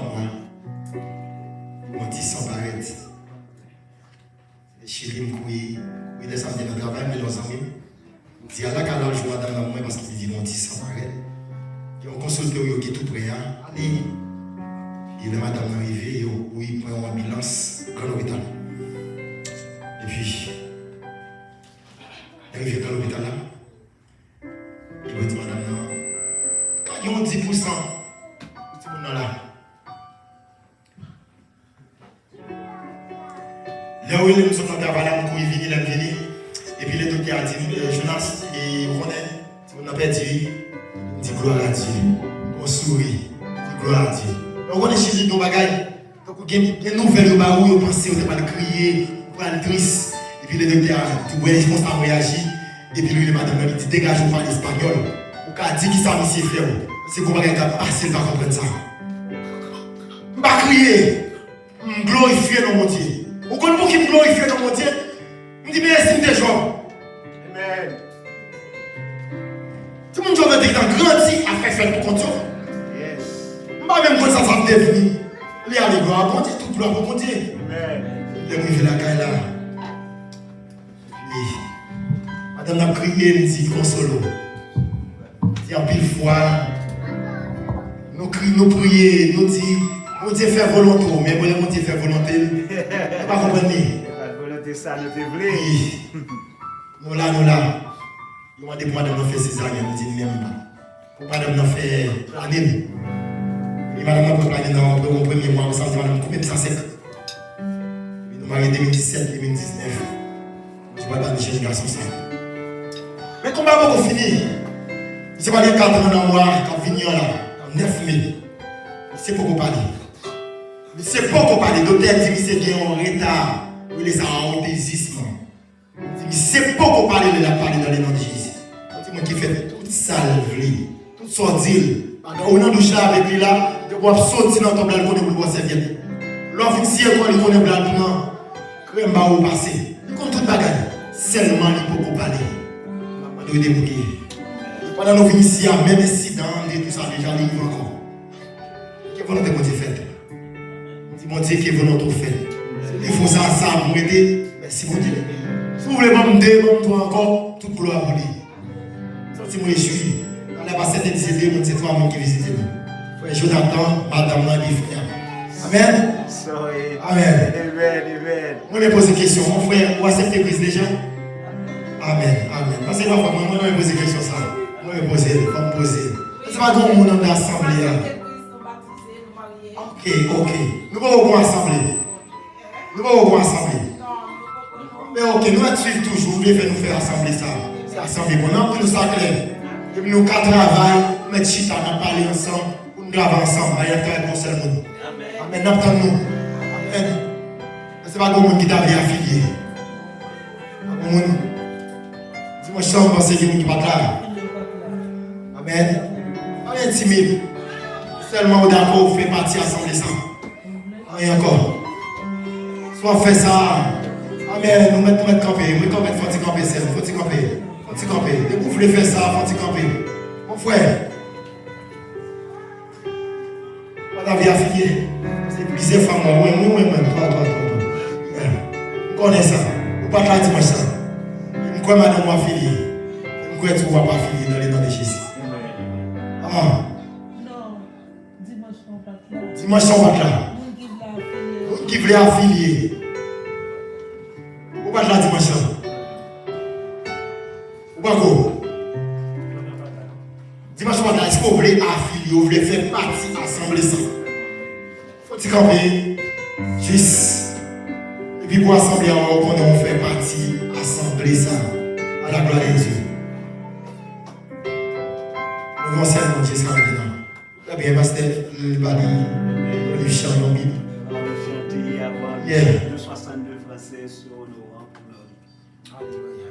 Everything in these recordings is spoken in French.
mois. Mon petit sang paraît. Les chéris me couillent. Oui, les samedis dans le travail, mais leurs amis. Je dis à la calage, je vois madame moi parce qu'il dit mon petit sang paraît. Ils ont consulté, ils sont tout prêts. Allez. Et le madame est arrivée, il prend une ambulance dans l'hôpital. Et puis, arrivé dans l'hôpital là, il me dit madame, quand ils ont 10%, petit monde là. Là où ils sont en travail, ils viennent, et puis le docteur a dit, Jonas, et on est, on a perdu, il dit gloire à Dieu, on sourit, il dit gloire à Dieu. On est chez nos bagailles. Donc, il y a des nouvelles où on pense qu'on va crier, on va triste. Et puis le docteur a dit, je pense à réagir. Et puis lui, le madame a dit, dégage, on parle espagnol. On a dit qui ça, monsieur frère. C'est qu'on va passer, il va comprendre ça. On va crier, on glorifier dans mon Dieu. On connaît pour qui me glorifier dans mon Dieu. On dit, mais estime des gens. Amen. Tout le monde veut dire qu'il a grandi à faire pour continuer. Pas même quand ça va devenir. Les allez gloire à bon Dieu, tout gloire pour bon Dieu. Les briefs la caille là. Madame a crié, me dit consolo. Dit en pile fois. Nous crions, nous prions, nous disons, mon Dieu fait volonté, mais bon, mon Dieu fait volonté. Vous pas comprendre. La volonté ça ne te voulait. Nous là. Nous demandons pour madame de faire césarienne, nous disons même pas. Pour madame de faire l'année. Et madame a accompagné dans mon premier mois, ça dit madame, combien de ça c'est? Nous marions 2017, 2019. Je ne vais pas déchirer les garçons ça. Mais comment on va finir? Je vais aller 4 ans dans moi, quand venir là, en 9 mai. C'est pour qu'on parle. Mais c'est pour qu'on parle. Le docteur dit que c'est bien en retard. Il les a en désistement. C'est pour qu'on parle de la parler dans les noms de Jésus. C'est moi qui fais toute salverie, toute sordide. Au nom de chat avec lui là, de pouvoir sortir dans ton blanc pour boire serviette. L'officier quand il connaît blanc non, crème va au passé. Il compte toute bagaille. Seulement il peut parler. On doit débrouiller. Pendant nos vignes ici, même incident et tout ça déjà il encore. Quelle volonté mon Dieu fait? Dis mon Dieu qui est volonté fait. Il faut ça ensemble pour aider. Merci mon Dieu. Si vous voulez m'aider, moi encore, toute gloire pour lui. Si moi je suis. On a passé des décédés, c'est toi qui visite nous. Frère Jonathan, madame Nabi, frère. Amen. Amen. Amen. Moi, je me pose une question. Mon frère, vous acceptez prise déjà? Amen. Parce que parfois, moi, je me pose une question. Ça. Moi, je me pose. C'est pas comme mon nom d'assemblée. Ok. Nous allons assembler. Mais ok, nous allons suivre toujours. Vous voulez nous faire assembler ça. C'est assembler. On a pris nous ça clair. Et nous, quatre travail, nous mettons chita, nous parlons ensemble, nous gravons ensemble, nous avons un seul monde. Amen. Nous attendons. Amen. Ce n'est pas comme qui t'a affilié. Dis-moi, je sens penser que nous qui pas là. Amen. Rien timide. Seulement, d'accord, vous faites partie de l'assemblée ça. Rien encore. Soit fait ça. Amen. Nous mettons camper. Nous mettons faut camper. Faut camper. Dès que vous voulez faire ça, faut camper. Mon frère. On a vu affilié. C'est plusieurs femmes. Moi. Toi. Vous connaissez ça. Vous ne pouvez pas dire ça. Vous croyez madame affilié. Vous croyez que tu ne vas pas affilier dans les noms de Jésus. Ah. Non. Dimanche, on va là. Vous qui voulez affilier. Vous ne pouvez pas dire dimanche. Dimanche matin, est-ce que vous voulez affilier, vous voulez faire partie de l'assemblée ça? Faut-il camper juste. Et puis pour assembler, on fait partie de l'assemblée ça. À la gloire de Dieu. Nous allons servir notre Jésus maintenant. Très bien, pasteur, le bali, le chant dans la Bible. On va chanter avant Yeah. 262 français sur nos rangs. Alléluia.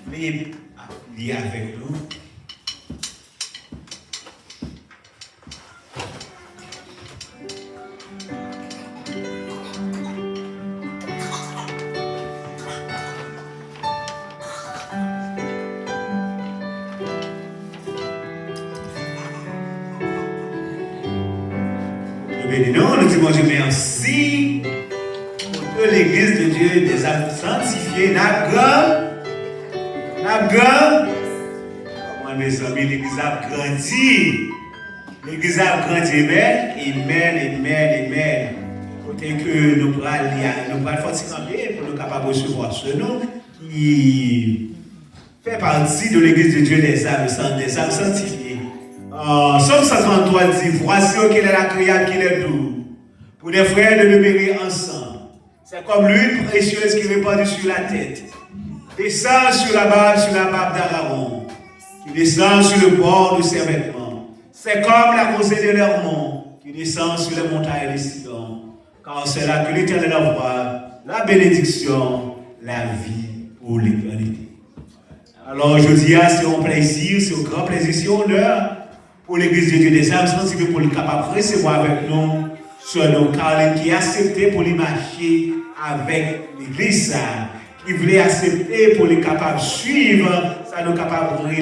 lié avec nous. Nous disons Dieu merci pour que l'Église de Dieu des âmes sanctifiées n'a grand. Moi, mes amis, l'Église a grandi. L'Église a grandi, amen. Côté que nous pourrons fatiguer pour nous capables de recevoir ce nom qui fait partie de l'Église de Dieu des âmes sanctifiées. Somme 133 dit, voici qu'il est agréable, qu'il est doux, pour des frères de demeurer ensemble. C'est comme l'huile précieuse qui répandue sur la tête, descend sur la barbe d'Aaron, qui descend sur le bord de ses vêtements. C'est comme la rosée de l'Hermon, qui descend sur les montagnes de Sidon, car c'est là que l'Éternel envoie la bénédiction, la vie pour l'éternité. Alors aujourd'hui, c'est un plaisir, c'est un grand plaisir, c'est un honneur pour l'Église de Dieu des âmes sanctifiées pour le capable de recevoir avec nous sur nos Caroline qui a accepté pour lui marcher avec l'Église, qui voulait accepter pour les capables de suivre, ça nous capable de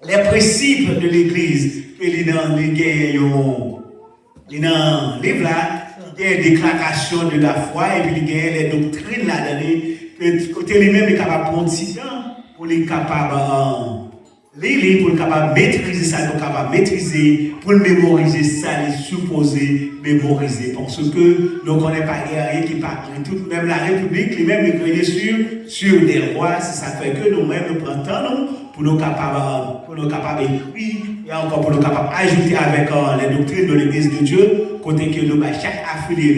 les principes de l'Église que les dans les livres là, il y a des déclarations de la foi et puis il y a les doctrines là-dedans que côté lui-même est capable de prendre si temps pour les capables lire pour le capable maîtriser ça, nous capable maîtriser, pour le mémoriser ça, les supposer mémoriser. Parce que nous ne connaissons pas rien qui parle. Même la République, les mêmes écrits sur des rois, c'est ça fait que nous-mêmes nous prenons temps pour nous capables écrire et encore pour nous capables ajouter avec les doctrines de l'Église de Dieu, côté que nous, chaque affilié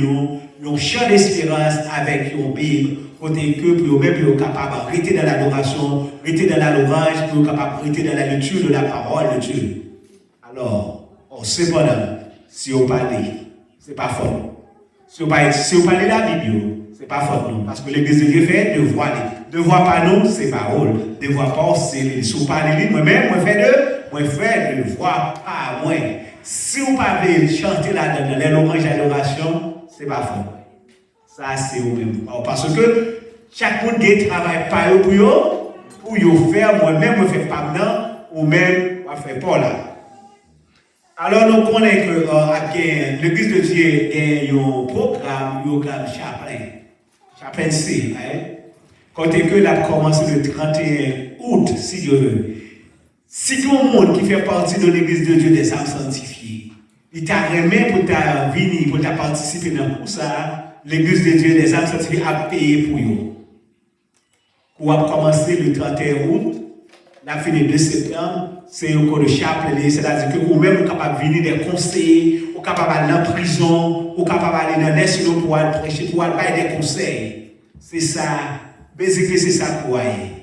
nous champ d'espérance avec une Bible. Côté que pour eux-mêmes, ils sont capables de rester dans l'adoration, rester dans la louange, pour capables de rester dans la lecture de la parole de Dieu. Alors, cependant, si on parle, c'est pas fort. Si on parle de la Bible, c'est pas fort non. Parce que l'Église de Dieu fait devoir. Devoir pas nous, c'est parole. Devoir pas, c'est si on parle de moi-même, moi fais devoir pas moi. Si on parle de chanter là dans les louanges d'adoration, c'est pas fort. Ça, c'est eux-mêmes. Parce que chaque monde qui travaille pas pour faire, moi-même, je fais pas maintenant, ou même, je fais pas là. Alors, nous connaissons que l'Église de Dieu a un programme Chaplain C. Quand il a commencé le 31 août, si Dieu veut. Si tout le monde qui fait partie de l'Église de Dieu des âmes sanctifiées, il t'a remis pour ta venir, pour ta participer dans tout ça, l'Église de Dieu des âmes sanctifiées a payé pour eux. Pour commencer le 31 août, la fin du 2 septembre, c'est un cours de chaplain, c'est-à-dire que vous-même, vous êtes capable de venir des conseils, vous êtes capable d'aller en prison, vous êtes capable d'aller dans les silos pour aller prêcher, pour aller faire des conseils. C'est ça, basically, c'est ça pour aller.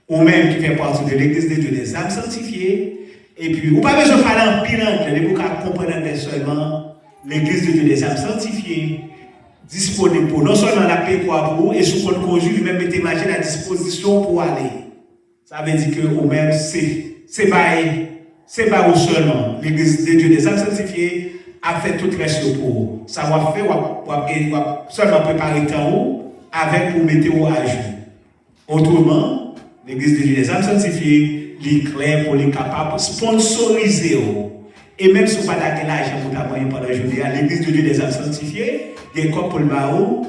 Ou-même qui fait partie de l'Église de Dieu des âmes sanctifiées, et puis, vous n'avez pas besoin de parler en pile anglais, vous pouvez comprendre seulement l'Église de Dieu des âmes sanctifiées, disponible pour non seulement la paix pour vous, et sous compte conjugue, même mettez imagine à disposition pour aller. Ça veut dire que vous-même, c'est pas vous seulement. L'Église de Dieu des âmes sanctifiées a fait tout le reste pour vous. Ça va faire, seulement préparer le temps avec pour mettre vous à jour. Autrement, l'Église de Dieu des âmes sanctifiées, l'éclair pour les capables de sponsoriser. Et même si vous n'avez pas l'argent pour travailler pendant la journée, l'Église de Dieu des âmes sanctifiées, il y a un corps pour le barreau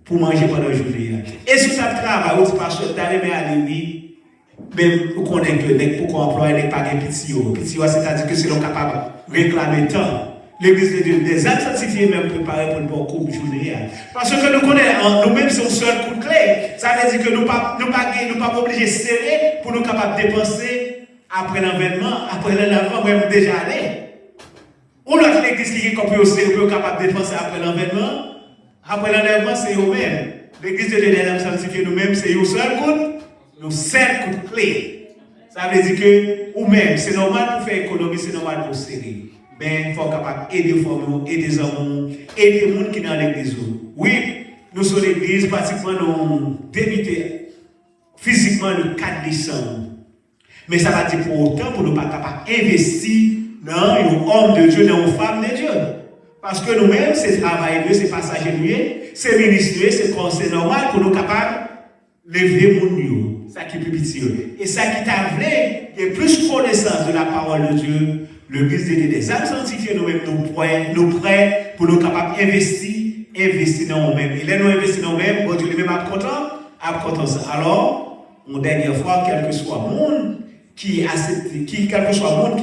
pour manger pendant la journée. Et si vous avez travaillé, vous parce que vous avez aller, même vous connaissez que pour employer les pas de petit, c'est-à-dire que c'est capable de réclamer temps. L'Église de Dieu des âmes sanctifiées même préparée pour une bonne coupe de journée. Parce que nous connaissons, nous-mêmes, c'est un seul coup de clé. Ça veut dire que nous ne sommes pas obligés de serrer pour nous capables de dépenser après l'envêtement, après l'enlèvement, même déjà allé. Ou l'autre l'église qui est capable de dépenser après l'envêtement, après l'enlèvement, c'est eux-mêmes. L'église de Dieu des âmes sanctifiées, nous-mêmes, c'est un seul coup, nous 7 coups de clé. Ça veut dire que, ou même, c'est normal pour faire économie, c'est normal pour serrer. Mais il faut être capable d'aider les femmes, aider les hommes, aider les gens qui sont dans l'église. Oui, nous sommes l'église, pratiquement nous d'éviter physiquement le 4 décembre. Mais ça va dire pour autant pour nous pas capables d'investir dans un homme de Dieu, dans une femme de Dieu. Parce que nous-mêmes, c'est travail de c'est passager de c'est ministre, c'est conseil normal pour nous capables de lever mon Dieu. Ça qui est plus petit. Et ça qui t'a voulu, il y a plus connaissance de la parole de Dieu, le guise des âmes sanctifiées, nous-mêmes, nous prêts pour nous capables d'investir dans nous-mêmes. Et là, nous investissons dans nous-mêmes, bon Dieu, lui-même a content ça. Alors, une dernière fois, quel que soit le monde qui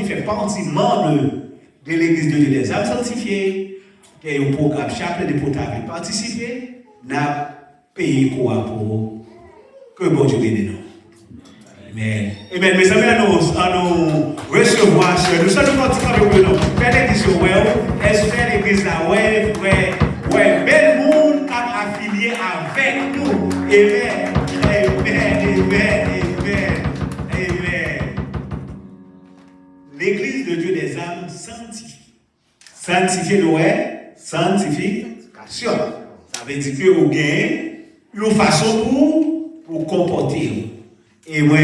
fait partie membre de l'église de Dieu des âmes sanctifiées, qui est un programme chapelet de potable participer, n'a payé quoi pour que bon Dieu bénisse nous. Amen. Amen. Mes amis, à nous recevoir, nous sommes continués avec nous. Faire l'église est-ce que l'église là, ouais, bel monde a affilié avec nous. Amen. L'église de Dieu des âmes sanctifiée. Sanctifiée, sanctification. Ça veut dire que vous gagnez une façon pour comporter. Et moi,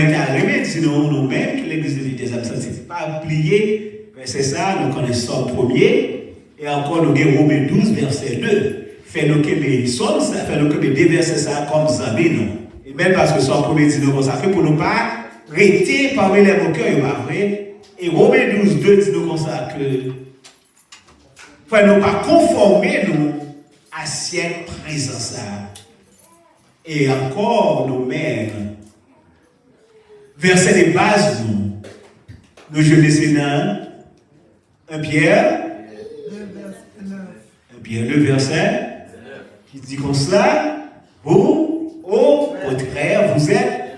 sinon nous-mêmes, que l'église de Dieu des âmes sanctifiées. Pas oublier, c'est ça, nous connaissons le premier. Et encore, nous avons Romains 12, verset 2. Fais-nous que les sommes, fais-nous que les déverser ça comme ça, non. Et même parce que son premier dit nous ça fait pour nous pas rester parmi les moqueurs, il va vrai. Et Romains 12, 2 dit nous comme ça que faut nous pas conformer nous à cette présence là. Et encore nous-mêmes, verset de base nous je laisse dans 1 Pierre, le verset qui dit comme cela, vous, au contraire, vous êtes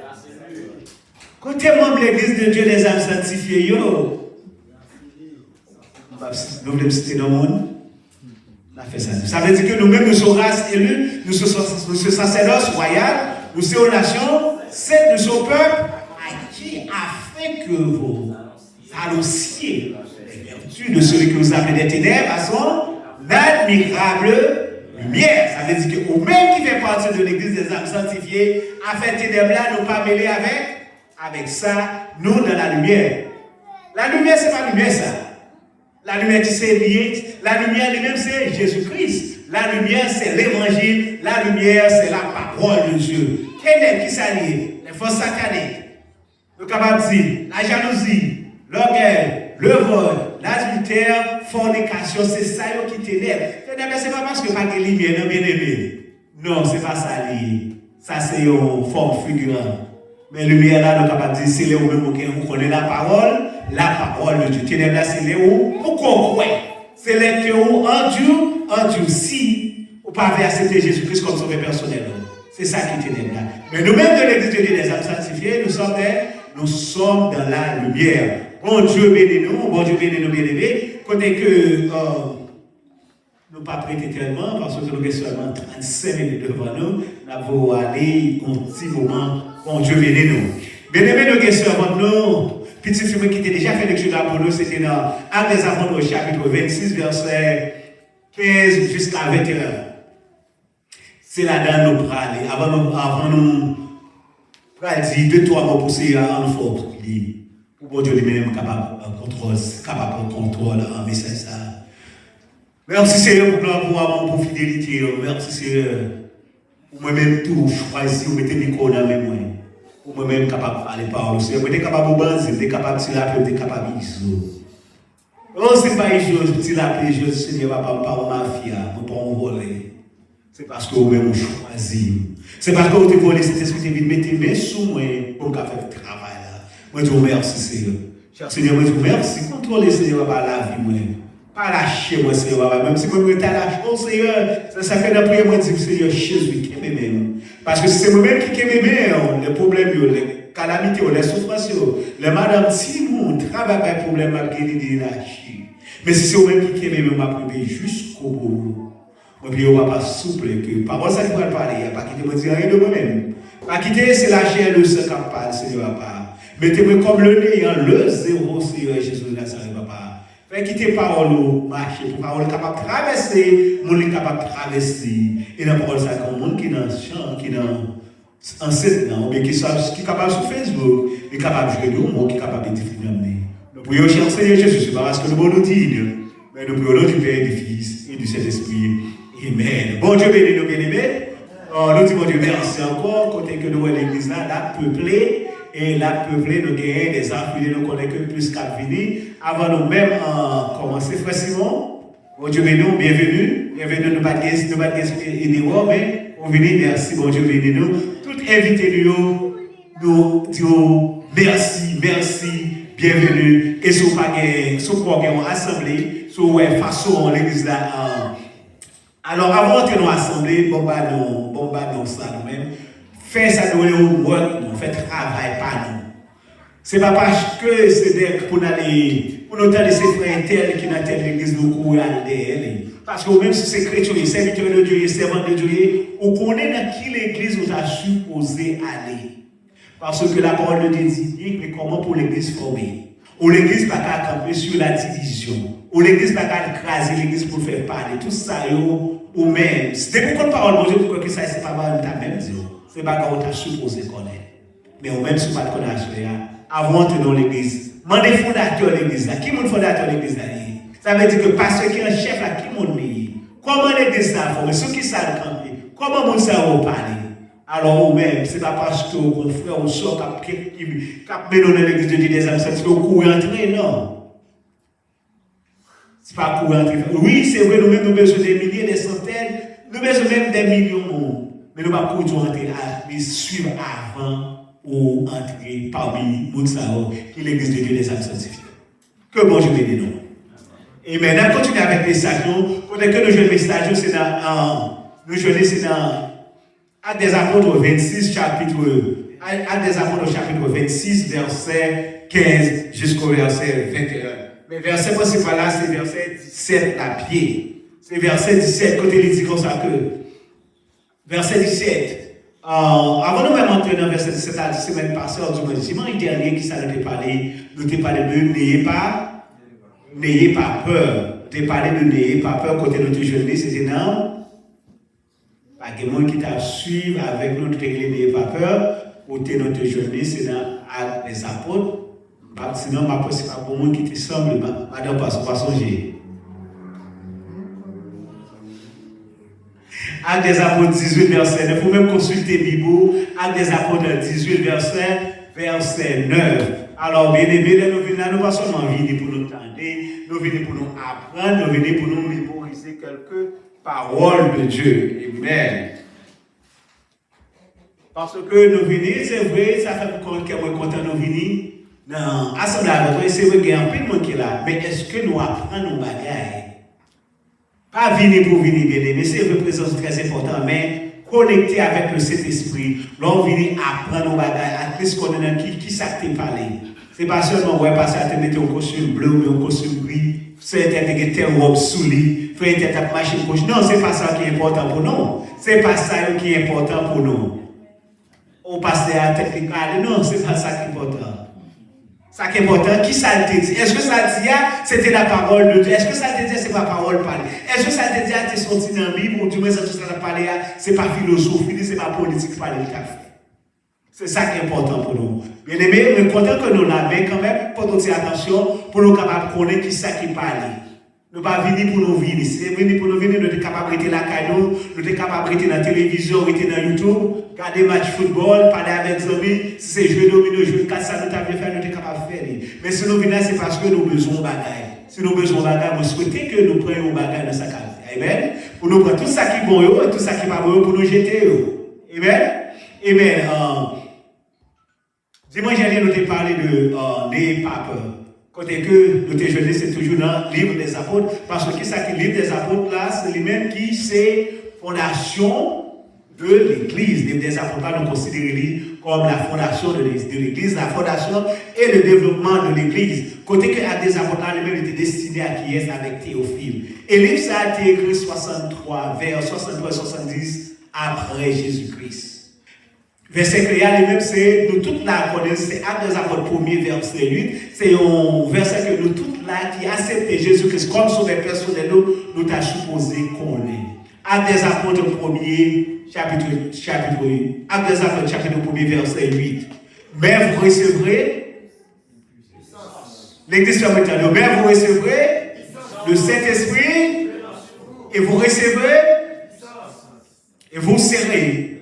côté membre de l'église de Dieu des âmes sanctifiées, nous voulons citer dans le monde. Ça veut dire que nous-mêmes, nous sommes race élue, nous sommes sacerdoce royal, nous sommes nation, nous sommes peuple, à qui a fait que vous annonciez les vertus de celui que vous appelez des ténèbres à son admirable lumière. Ça veut dire que vous-même qui fait partie de l'église des âmes sanctifiées, a fait ténèbres là, nous pas mêler avec ça, nous dans la lumière. La lumière, c'est pas la lumière ça. La lumière qui c'est lié, la lumière lui-même c'est Jésus-Christ. La lumière c'est l'évangile, la lumière c'est la parole de Dieu. Quel est qui s'allie? Les forces sataniques, le capable de dire, la jalousie, l'orgueil, le vol, l'adultère, fornication, c'est ça qui ténèbres. Ténèbres, c'est pas parce que pas de lumière, non bien aimé. Non, c'est pas ça lié. Ça c'est une forme figurante. Mais lumière là, nous capable de dire, c'est là où même vous connaissez la parole de Dieu. Ténèbres là, c'est là où vous comprenez. C'est là que vous endurci, ou pas accepter Jésus-Christ comme sauveur personnel. C'est ça qui est ténèbres là. Mais nous-mêmes de l'église de Dieu des âmes sanctifiées, nous sommes dans la lumière. Bon Dieu bénisse nous, bon Dieu bénisse nous bien-aimés. Côté que nous pas prêter tellement, parce que nous avons seulement 35 minutes devant nous, nous allons aller un petit moment. Bon Dieu bénisse nous. Bien-aimés, nous avons seulement nous, petit film qui était déjà fait lecture là pour nous, c'était dans Actes des Apôtres au chapitre 26, verset 15 jusqu'à 21. C'est là-dedans nous parler. Avant nous dire 2-3 mots pour ces en fort. Pour Dieu lui-même capable de contrôle en message ça. Merci Seigneur pour l'amour, pour fidélité. Merci Seigneur. Pour moi-même tout choisi, vous mettez le micro dans mes mains. Pour moi-même capable de parler par le Seigneur. Vous êtes capable de banzer, vous êtes capable de tirer la paix, vous êtes capable de isoler. Oh, c'est pas une chose, tirer la paix, je Seigneur, pas ma fille, pas en voler. C'est parce que vous-même vous choisi. C'est parce que vous avez volé cet esprit de vie, mettez mes sous moi pour faire le travail là. Moi je vous remercie Seigneur. Cher Seigneur, moi je vous remercie. Contrôlez Seigneur par la vie moi. Pas lâcher moi Seigneur. Même si moi je t'ai lâché, oh Seigneur, ça fait la prière moi dire Seigneur Jésus qui aime même. Parce que c'est moi-même qui aime même les problèmes, les calamités, les souffrances, les madame si nous travaillons avec les problèmes malgré les lâcher. Mais si c'est vous-même qui aime même m'a privé jusqu'au bout. Moi, puis on va pas souple que parole ça qui va parler, il n'y a pas quitter moi dire rien de moi-même. Pas quitter, c'est la chair le sang qui parle, Seigneur Papa. Mettez-moi comme le néant, le zéro, Seigneur Jésus de Nazareth, Papa. Faites quitter parole, marcher, pour parole capable de traverser, monde capable de traverser. Et la parole ça comme monde qui dans champ, qui dans enseignant, ou bien qui est capable sur Facebook, qui est capable de jouer de mots, qui est capable de définir. Nous pouvons chercher Jésus, ce n'est pas parce que nous pouvons nous dire, mais nous pouvons du Père, du Fils et du Saint-Esprit. Amen. Bon Dieu béni nous bien-aimés. Nous disons Dieu merci encore, côté que nous l'église là, la peuplée, et la peuplée, nous gagnons des affiliés, nous connaissons que plus qu'à venir. Avant nous-mêmes commencer, frère Simon, bon Dieu béni nous, bienvenue. Bienvenue, nous pas de mais on vient, merci, bon Dieu béni nous. Tout invité nous disons merci, bienvenue. Et si vous avez une assemblée, si vous avez façon l'église là. Alors, avant de nous assembler, bon, ça nous-mêmes, faire ça nous work, nous fait travail pas nous. C'est pas parce que c'est pour nous donner ces frères tels qui n'ont telle l'église nous courir à l'aide. Parce que même si c'est chrétien, serviteur de Dieu, servant de Dieu, on connaît dans qui l'église nous a supposé aller. Parce que la parole de Dieu dit, mais comment pour l'église former? Ou l'église pas qu'à camper sur la division. Ou l'église pas qu'à craser l'église pour faire parler. Tout ça, ou même. C'est pour qu'on parle de Dieu, pour que ça, c'est pas mal, t'as même dit. C'est pas qu'on t'a supposé connaître. Mais ou même si pas de connaître, avant de dans l'église. Mandez fondateur de l'église là. Qui est le fondateur de l'église là? Ça veut dire que pasteur qui est un chef là, qui est mon pays? Comment l'église là forme? Ceux qui savent camper? Comment mon ça va parler? Alors, ou même, ce n'est pas parce que mon frère ou soeur qui met dans l'église de Dieu des âmes, c'est que vous courez entrer, non. Ce n'est pas courir entrer. Oui, c'est vrai, nous-mêmes, nous besoin des milliers, des centaines, nous besoin même des millions, mais nous ne pouvons pas courir entrer, mais suivre avant ou entrer parmi nous, qui est l'église de Dieu des âmes sanctifiées. Que bon Dieu bénisse nous. Et maintenant, continuez avec les messages. Pour que nous jouons les messages, c'est dans Actes des Apôtres 26, chapitre 26, verset 15 jusqu'au verset 21. Mais verset principal là, c'est verset 17 à pied. C'est verset 17, côté il dit comme ça que. Verset 17. Avant de même entrer dans verset 17 la semaine passée, dimanche dernier, qui ça nous a parlé, nous avons parlé de n'ayez pas peur. Nous avons parlé de n'ayez pas peur, côté notre jeunesse, c'est énorme. Pas de monde qui t'a suivi avec nous, n'ayez pas peur. Côté notre jeunesse, c'est dans les apôtres. Sinon, ma pense pas pour moi qui te semble, madame, pas songer. Actes des apôtres 18, verset 9. Il faut même consulter Bible. Actes des apôtres 18, verset 9. Alors, bien aimé, nous venons là, nous pas seulement venir pour nous tendre, nous venons pour nous apprendre, nous venons pour nous mémoriser quelques paroles de Dieu. Amen. Parce que nous venons, c'est vrai, ça fait qu'on est content de nous venir. Non, assemblée avec c'est vrai qu'il y a un peu de monde qui est là, mais est-ce que nous apprenons nos bagages? Pas venir pour venir bien aimé, c'est une présence très importante, mais connecter avec le Saint-Esprit, l'on vient apprendre nos bagages, à plus qu'on est dans qui ça t'est parlé. C'est pas seulement ouais, passer à te mettre un costume bleu ou un costume gris, faire une telle robe sous lit, faire une telle machine gauche. Non, c'est pas ça qui est important pour nous. C'est pas ça qui est important pour nous. On passe à la tête qui parle, non, c'est pas ça qui est important. Ça qui est important, qui ça te dit? Est-ce que ça te dit, c'était la parole de Dieu? Est-ce que ça te dit, c'est pas parole parlée? Est-ce que ça te dit, tu es sorti dans la Bible ou du moins, ça te parlé, c'est pas philosophie, c'est pas politique parler de café? C'est ça qui est important pour nous. Bien aimé, on est content que nous l'avons, mais quand même, portons attention pour nous capables de connaître qui ça qui parle. Nous ne pas venir pour nous venir. Si c'est venir pour nous venir, nous sommes capables de rester la cadeau, nous sommes capables de rester dans la télévision, rester dans YouTube, regarder match football, parler avec les amis. Si c'est jouer domino, jouer 4, ça nous avons fait, nous sommes capables de faire. Mais si nous venons, c'est parce que nous avons besoin de bagages. Si nous avons besoin de bagages, nous souhaitons que nous prenions bagages dans sa carte. Amen. Pour nous prendre tout ça qui est bon et tout ça qui n'est pas bon pour nous jeter. Amen. Amen. Dimanche dernier, nous avons parlé de n'ayez pas peur. Côté que nous avons jeté, c'est toujours dans le livre des apôtres. Parce que ça qui est le livre des apôtres, là, c'est lui-même qui c'est fondation de l'Église. Le livre des apôtres, là, nous considérons comme la fondation de l'Église, la fondation et le développement de l'Église. Côté que à des apôtres, là, lui-même était destiné à qui est avec Théophile. Et le livre, ça a été écrit 63, vers 63 et 70 après Jésus-Christ. Verset créal lui-même, c'est nous toutes là connaissons, c'est Actes des apôtres 1er, verset 8. C'est un verset que nous toutes là qui acceptent Jésus-Christ comme sauveur personnel, nous t'a supposé connaître. Actes des Apôtres 1er, chapitre 8. Actes des Apôtres, chapitre 1er, verset 8. Mais vous recevrez, l'Église ferme-t-elle, mais vous recevrez le Saint-Esprit et vous recevrez et vous serez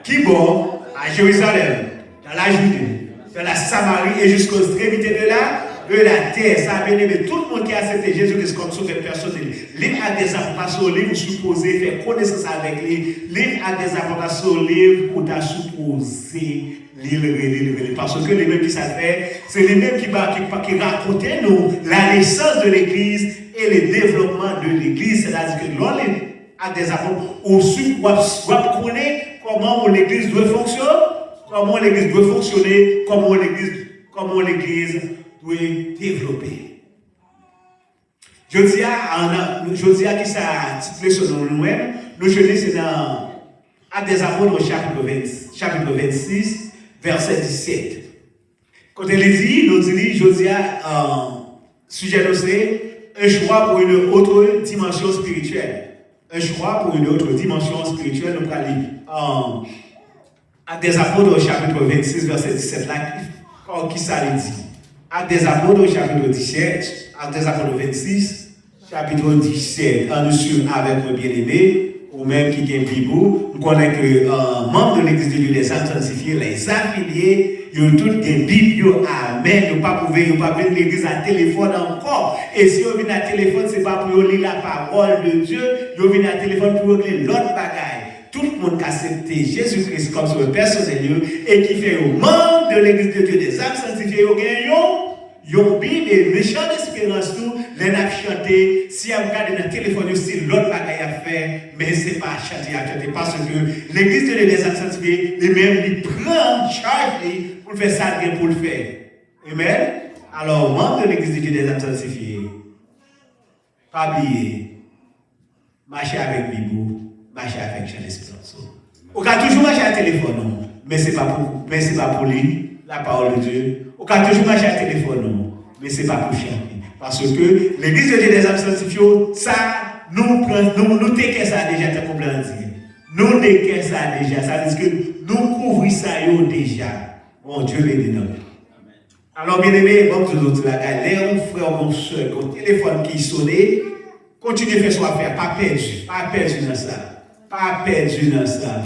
qui bon à Jérusalem, dans la Judée, dans la Samarie et jusqu'aux extrémités de la terre. Ça a bien aimé tout le monde qui a accepté Jésus-Christ comme sauveur personnel. Livre à des apôtres, livre supposé faire connaissance avec lui. Livre à des apôtres, livre pour t'a supposé lire. Parce que les mêmes qui ça fait, c'est les mêmes qui racontaient nous la naissance de l'Église et le développement de l'Église. C'est-à-dire que l'on à des apôtres, aussi, on connaît comment l'Église doit fonctionner, comment l'Église doit fonctionner, comment l'Église doit développer. Je dis qui ça titré sur nous-mêmes, nous je lis c'est dans Actes des Apôtres chapitre 26, verset 17. Quand elle dit, nous dit, je dis sujet de c'est un choix pour une autre dimension spirituelle. Un choix pour une autre dimension spirituelle, nous allons lire Actes des Apôtres chapitre 26, verset 17, là, qui ça dit? Actes des Apôtres chapitre 17, Actes des Apôtres 26, chapitre 17, en dessus avec le bien-aimé, ou même qui est Bible, nous connaissons que membres de l'Église de Dieu, les sanctifiés, les affiliés, ils ont tous des Bibles, amen, ils n'ont pas venir l'église à téléphone encore. Et si ils viennent à téléphone, ce n'est pas pour lire la parole de Dieu, ils viennent à téléphone pour lire l'autre bagaille. Tout le monde qui a accepté Jésus-Christ comme son personnel et qui fait aux membres de l'Église de Dieu des âmes sanctifiées, ils ont Bible et méchant d'espérance tout, les n'a chanté, si on regarde dans le téléphone aussi, l'autre bagaille à faire, mais ce n'est pas à chanter, parce que l'Église de Dieu des âmes sanctifiées, lui-même, il prend charge pour faire ça pour le faire. Amen. Alors, membre de l'Église de Dieu des âmes sanctifiées, pas oublier, marcher avec Bible, marcher avec Jean l'Espérance. On peut toujours marcher à téléphone, mais ce n'est pas pour lire la parole de Dieu. On peut toujours marcher à téléphone, mais ce n'est pas pour chanter. Parce que l'Église de Dieu des âmes sanctifiées, ça, nous t'équons ça déjà, t'as compris dire. Nous t'équons ça déjà. Ça veut dire que nous couvrons ça déjà. Bon Dieu les nomme. Alors, bien aimé, bon, tous autres, mon frère, mon soeur, mon téléphone qui sonne, continuez à faire son affaire, pas perdu dans ça. Pas perdu dans ça.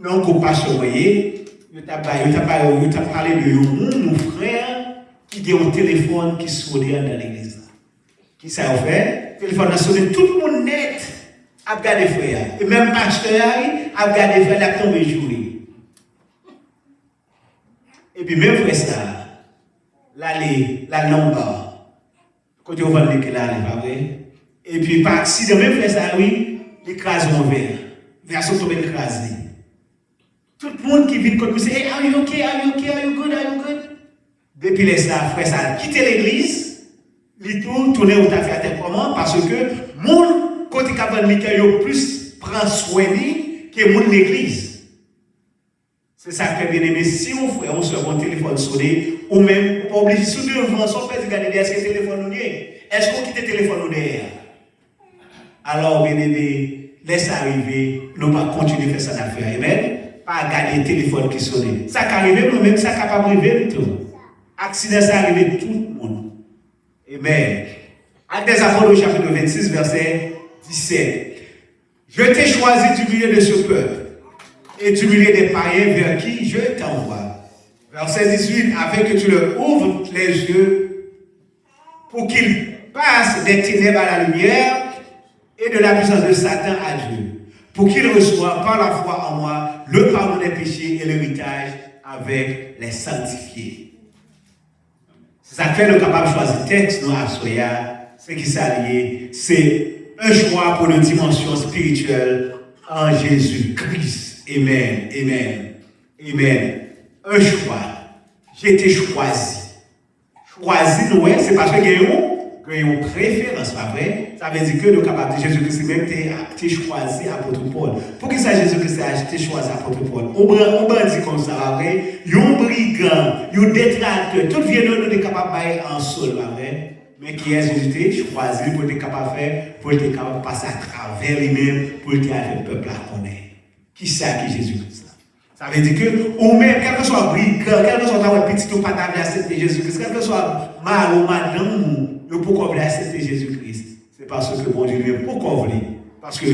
Non, compassion, vous voyez, je t'ai parlé de mon frère qui a un téléphone qui sonne dans l'église. Qui ça fait? Le téléphone a sonné, tout le monde net a regardé frère. Et même pasteur a regardé frère, la tombe jouer. Et puis même frère ça, la lomba, quand on va dire que là, pas vrai? Et puis par accident, même frère ça, oui, l'écrase mon verre. Version tombée écrasée. Tout le monde qui vient contre moi, c'est hey, are you okay? Are you okay? Are you good? Are you good? Depuis les frère ça a quitté l'église, il tourne au taf à comment? Parce que mon côté capable de plus prend soin que mon l'église. C'est ça que bien aimé. Si on frère, on se rend téléphone sonné, ou même pas obligé de devant son père de regarder est-ce que le téléphone nous est? Est-ce qu'on quitte le téléphone nous derrière? Alors bien aimé, laisse arriver, nous pas continuer à faire ça d'affaire. Amen. Pas garder le téléphone qui sonne. Ça qui arrive, nous-mêmes, ça qui pas arriver tout. Accident, ça arrive tout le monde. Amen. Actes des Apôtres, chapitre 26, verset 17. Je t'ai choisi du milieu de ce peuple et du milieu des païens vers qui je t'envoie. Verset 18, afin que tu leur ouvres les yeux pour qu'ils passent des ténèbres à la lumière et de la puissance de Satan à Dieu, pour qu'ils reçoivent par la foi en moi le pardon des péchés et l'héritage avec les sanctifiés. C'est ça fait le capable de choisir texte nous à Soya, c'est qui s'allie, c'est un choix pour une dimension spirituelle en Jésus-Christ. Amen, amen, amen. Un choix. J'ai été choisi. Choisi, nous, c'est parce que nous avons une préférence, pas vrai? Ça veut dire que le capable de Jésus-Christ même t'es choisi apôtre Paul. Pour qui ça Jésus-Christ a été choisi apôtre Paul? On dit comme ça, pas vrai? Un brigand, un détracteur, tout vient nous est capable de en sol, pas vrai? mais qui est Jésus choisi pour être capable de faire, pour être capable de passer à travers lui-même, pour être avec le peuple à connaître. Qui c'est qui Jésus-Christ? Ça veut dire que, ou même, quel que soit brigand, quel que soit ta petit ou pas d'avoir accepté Jésus-Christ, quel que soit mal ou madame, nous pourquoi vous accepter Jésus-Christ? C'est parce que bon Dieu lui pourquoi vous voulez? Parce que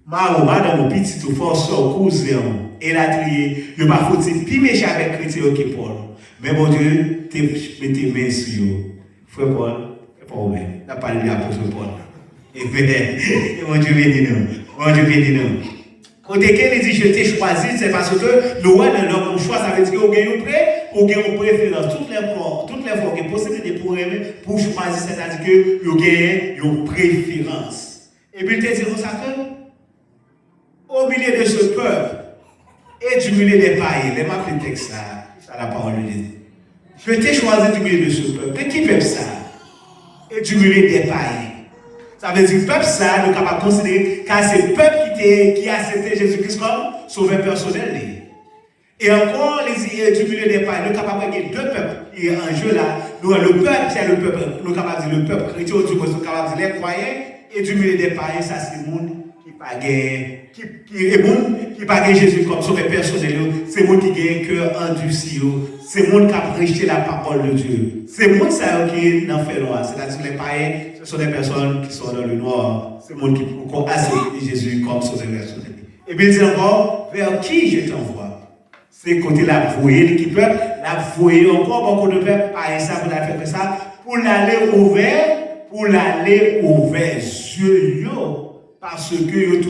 mal ou madame, petit ou force, cousin, et la trier, il ne faut pas plus méchant avec chrétien qui Paul. Mais bon Dieu, tu mets tes mains sur eux. Frère Paul, c'est pas vous-même. Tu as parlé de l'apôtre Paul. Et bon Dieu béni nous. Bon Dieu béni nous. Quand quelqu'un dit je t'ai choisi, c'est parce que nous avons notre choix, ça veut dire qu'on gagne une préférence. Toutes les fois qu'il y a possibilité pour choisir, c'est-à-dire que nous gagnons une préférence. Et puis il te dit ça que, au milieu de ce peuple, et du milieu des païens, les maps de texte, ça la parole de Dieu. Je t'ai choisi du milieu de ce peuple. De qui peuple ça? Et du milieu des païens. Ça veut dire que le peuple ça, nous sommes capables de considérer que c'est le peuple qui a accepté Jésus-Christ comme sauveur personnel. Et encore, du milieu des païens, nous sommes capables de dire deux peuples. Il y a un jeu là. Nous, le peuple, c'est le peuple. Nous sommes capables de dire le peuple chrétien, nous sommes capables de dire les croyants. Et du milieu des païens, ça c'est le monde qui est pas Jésus comme sauveur personnel, c'est monde qui a un cœur endurci, c'est monde qui a prêché la parole de Dieu. C'est monde qui est dans le fait noir, c'est-à-dire les païens, ce sont des personnes qui sont dans le noir, c'est monde qui ont accepté Jésus comme sauveur personnel. Et bien il dit encore, vers qui je t'envoie? C'est côté la voyer qui peuple, la voyer encore beaucoup de peuple, païens ça pour la faire ça, pour l'aller ouvert yeux. Parce que vous êtes